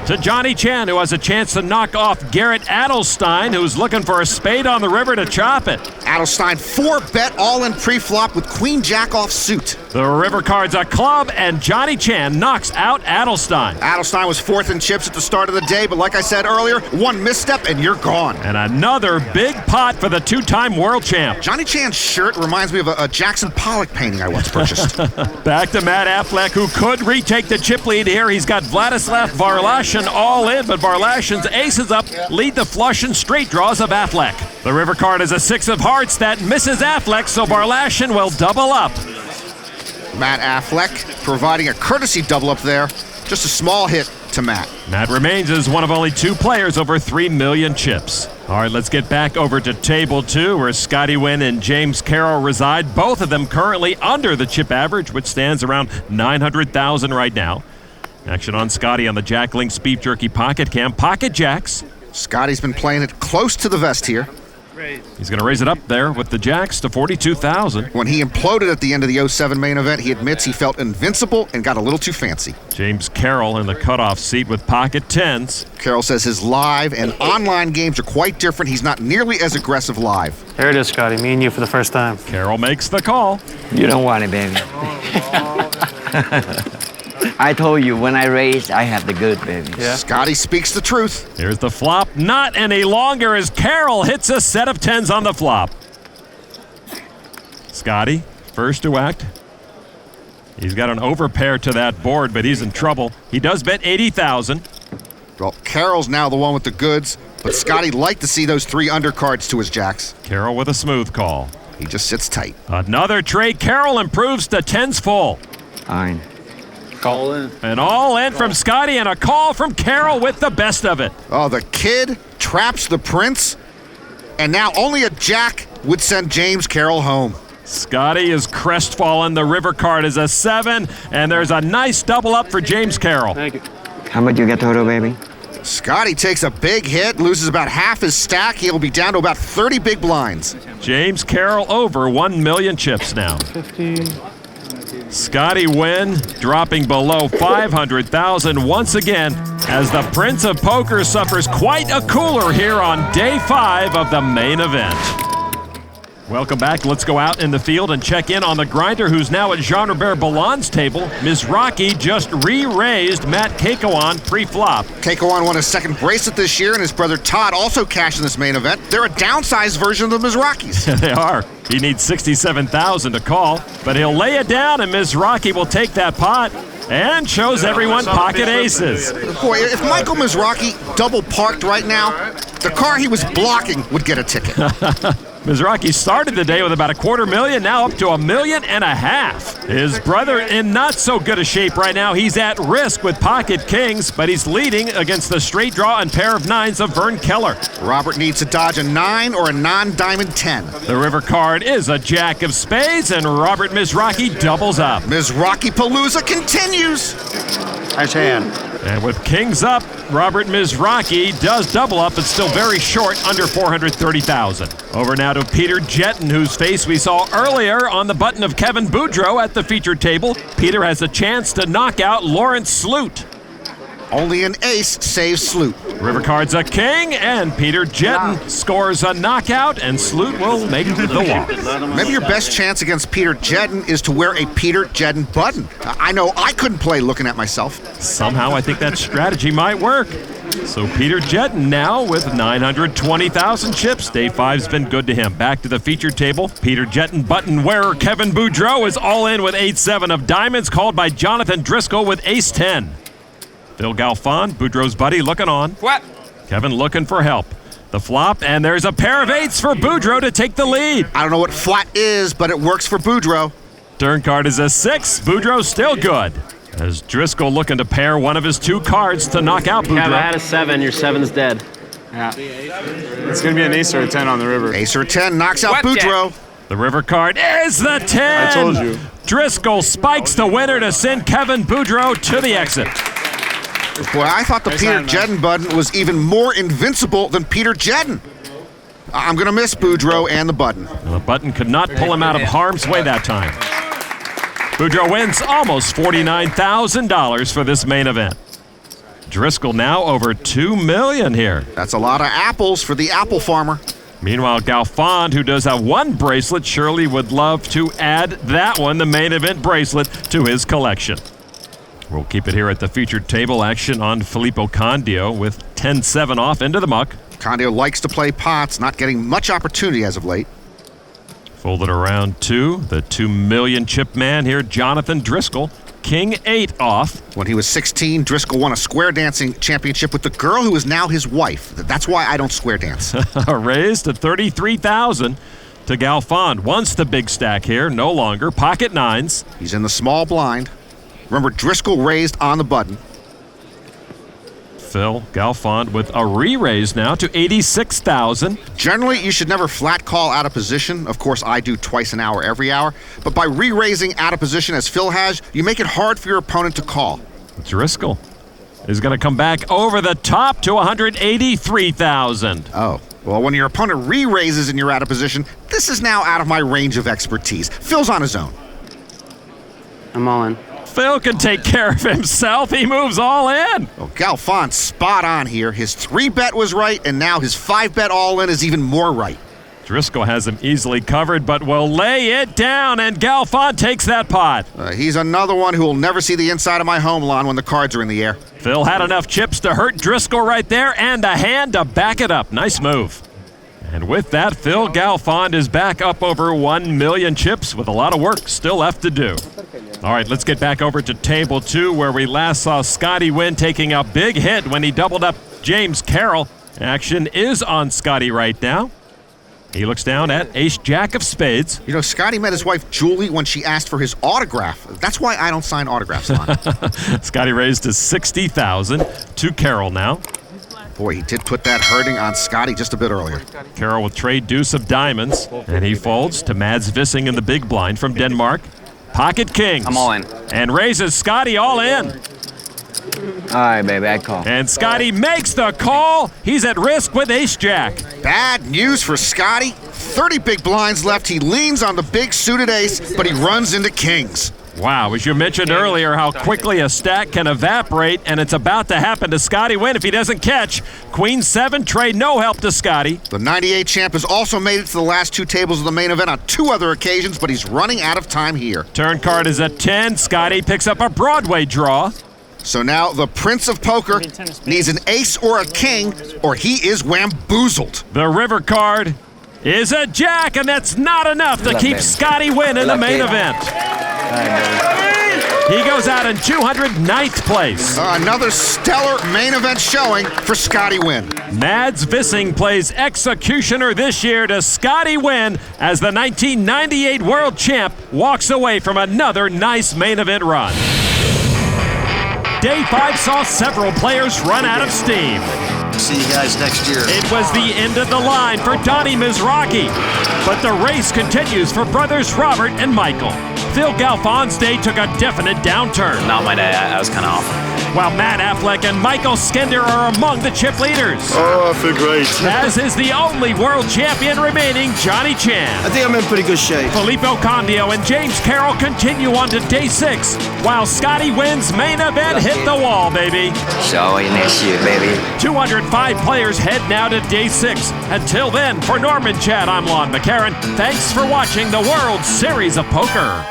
To Johnny Chan, who has a chance to knock off Garrett Adelstein, who's looking for a spade on the river to chop it. Adelstein 4-bet all-in pre-flop with queen-jack off suit. The river card's a club, and Johnny Chan knocks out Adelstein. Adelstein was 4th in chips at the start of the day, but like I said earlier, one misstep and you're gone. And another big pot for the 2-time world champ. Johnny Chan's shirt reminds me of a Jackson Pollock painting I once purchased. Back to Matt Affleck, who could retake the chip lead here. He's got Vladislav Varlashin all in, but Varlashin's aces up lead the flush and straight draws of Affleck. The river card is a 6 of hearts that misses Affleck, so Varlashin will double up. Matt Affleck providing a courtesy double up there. Just a small hit to Matt. Matt remains as one of only 2 players over 3 million chips. All right, let's get back over to table 2, where Scotty Nguyen and James Carroll reside. Both of them currently under the chip average, which stands around 900,000 right now. Action on Scotty on the Jack Link's Beef Jerky Pocket Cam. Pocket Jacks. Scotty's been playing it close to the vest here. He's going to raise it up there with the Jacks to 42,000. When he imploded at the end of the 07 main event, he admits he felt invincible and got a little too fancy. James Carroll in the cutoff seat with pocket 10s. Carroll says his live and online games are quite different. He's not nearly as aggressive live. There it is, Scotty. Me and you for the first time. Carroll makes the call. You don't want it, baby. I told you, when I raise, I have the good, baby. Yeah. Scotty speaks the truth. Here's the flop. Not any longer as Carroll hits a set of 10s on the flop. Scotty, first to act. He's got an overpair to that board, but he's in trouble. He does bet 80,000. Well, Carroll's now the one with the goods, but Scotty liked to see those 3 undercards to his jacks. Carroll with a smooth call. He just sits tight. Another trade. Carroll improves to 10s full. Fine. All in. An all in from Scotty and a call from Carroll with the best of it. Oh, the kid traps the prince, and now only a jack would send James Carroll home. Scotty is crestfallen. The river card is a 7, and there's a nice double up for James Carroll. Thank you. How much you get total, baby? Scotty takes a big hit, loses about half his stack. He'll be down to about 30 big blinds. James Carroll over 1 million chips now. 50. Scotty Nguyen dropping below 500,000 once again as the Prince of Poker suffers quite a cooler here on day 5 of the main event. Welcome back. Let's go out in the field and check in on the grinder who's now at Jean-Robert Ballan's table. Mizrachi just re-raised Matt Kekoan pre-flop. Kekoan won his 2nd bracelet this year, and his brother Todd also cashed in this main event. They're a downsized version of the Mizrachis. They are. He needs 67,000 to call, but he'll lay it down, and Mizrachi will take that pot and shows everyone pocket aces. Boy, if Michael Mizrachi double parked right now, The car he was blocking would get a ticket. Mizrachi started the day with about $250,000, now up to $1.5 million. His brother in not so good a shape right now. He's at risk with pocket kings, but he's leading against the straight draw and pair of nines of Vern Keller. Robert needs to dodge a 9 or a non-diamond 10. The river card is a jack of spades, and Robert Mizrachi doubles up. Mizrachi Palooza continues. Nice hand. And with kings up, Robert Mizrachi does double up, but still very short, under $430,000. Over now to Peter Jetton, whose face we saw earlier on the button of Kevin Boudreau at the featured table. Peter has a chance to knock out Lawrence Sloot. Only an ace saves Sloot. River card's a king, and Peter Jetton scores a knockout, and Sloot will make the walk. Maybe your best chance against Peter Jetton is to wear a Peter Jetton button. I know I couldn't play looking at myself. Somehow I think that strategy might work. So Peter Jetton now with 920,000 chips. Day 5's been good to him. Back to the featured table. Peter Jetton button wearer Kevin Boudreau is all in with 8-7 of diamonds, called by Jonathan Driscoll with ace-10. Phil Galfond, Boudreau's buddy, looking on. What? Kevin looking for help. The flop, and there's a pair of 8s for Boudreau to take the lead. I don't know what flat is, but it works for Boudreau. Turn card is a 6. Boudreau's still good. As Driscoll looking to pair one of his 2 cards to knock out Boudreau. Kev, I had a 7. Your 7's dead. Yeah. It's going to be an ace or a 10 on the river. Ace or 10 knocks out Boudreau. The river card is the 10. I told you. Driscoll spikes the winner to send Kevin Boudreau to the exit. Boy, I thought the Peter Jetton button was even more invincible than Peter Jetton. I'm going to miss Boudreau and the button. Well, the button could not pull him out of harm's way that time. Boudreau wins almost $49,000 for this main event. Driscoll now over $2 million here. That's a lot of apples for the apple farmer. Meanwhile, Galfond, who does have 1 bracelet, surely would love to add that one, the main event bracelet, to his collection. We'll keep it here at the featured table. Action on Filippo Candio with 10-7 off into the muck. Candio likes to play pots, not getting much opportunity as of late. Folded around 2, the $2 million chip man here, Jonathan Driscoll. King 8 off. When he was 16, Driscoll won a square dancing championship with the girl who is now his wife. That's why I don't square dance. Raised to $33,000 to Galfond. Once the big stack here, no longer. Pocket 9s. He's in the small blind. Remember, Driscoll raised on the button. Phil Galfond with a re-raise now to $86,000. Generally, you should never flat call out of position. Of course, I do twice an hour every hour. But by re-raising out of position as Phil has, you make it hard for your opponent to call. Driscoll is going to come back over the top to $183,000. Oh, well, when your opponent re-raises and you're out of position, this is now out of my range of expertise. Phil's on his own. I'm all in. Phil can take care of himself. He moves all in. Oh, Galfond's spot on here. His 3-bet was right, and now his 5-bet all in is even more right. Driscoll has him easily covered, but will lay it down, and Galfond takes that pot. He's another one who will never see the inside of my home lawn when the cards are in the air. Phil had enough chips to hurt Driscoll right there, and a hand to back it up. Nice move. And with that, Phil Galfond is back up over 1 million chips with a lot of work still left to do. All right, let's get back over to table 2, where we last saw Scotty Nguyen taking a big hit when he doubled up James Carroll. Action is on Scotty right now. He looks down at ace-jack of spades. You know, Scotty met his wife Julie when she asked for his autograph. That's why I don't sign autographs on. Scotty raised to $60,000 to Carroll now. Boy, he did put that hurting on Scotty just a bit earlier. Carroll with trade deuce of diamonds, and he folds to Mads Vissing in the big blind from Denmark. Pocket kings. I'm all in. And raises Scotty all in. All right, baby, I call. And Scotty makes the call. He's at risk with ace-jack. Bad news for Scotty. 30 big blinds left. He leans on the big suited ace, but he runs into kings. Wow, as you mentioned earlier, how quickly a stack can evaporate, and it's about to happen to Scotty Nguyen if he doesn't catch. Queen 7 trade, no help to Scotty. The 98 champ has also made it to the last 2 tables of the main event on 2 other occasions, but he's running out of time here. Turn card is at 10. Scotty picks up a Broadway draw. So now the Prince of Poker needs an ace or a king, or he is whamboozled. The river card is a jack, and that's not enough to keep Scotty Nguyen in the main event. He goes out in 209th place. Another stellar main event showing for Scotty Nguyen. Mads Vissing plays executioner this year to Scotty Nguyen as the 1998 world champ walks away from another nice main event run. Day 5 saw several players run out of steam. See you guys next year. It was the end of the line for Donnie Mizraki, but the race continues for brothers Robert and Michael. Phil Galfond's day took a definite downturn. Not my day. I was kind of off. While Matt Affleck and Michael Skender are among the chip leaders. Oh, I feel great. As is the only world champion remaining, Johnny Chan. I think I'm in pretty good shape. Filippo Candio and James Carroll continue on to day 6, while Scotty Nguyen's main event hit the wall, baby. Show you next year, baby. 205 players head now to day 6. Until then, for Norman Chad, I'm Lon McCarran. Thanks for watching the World Series of Poker.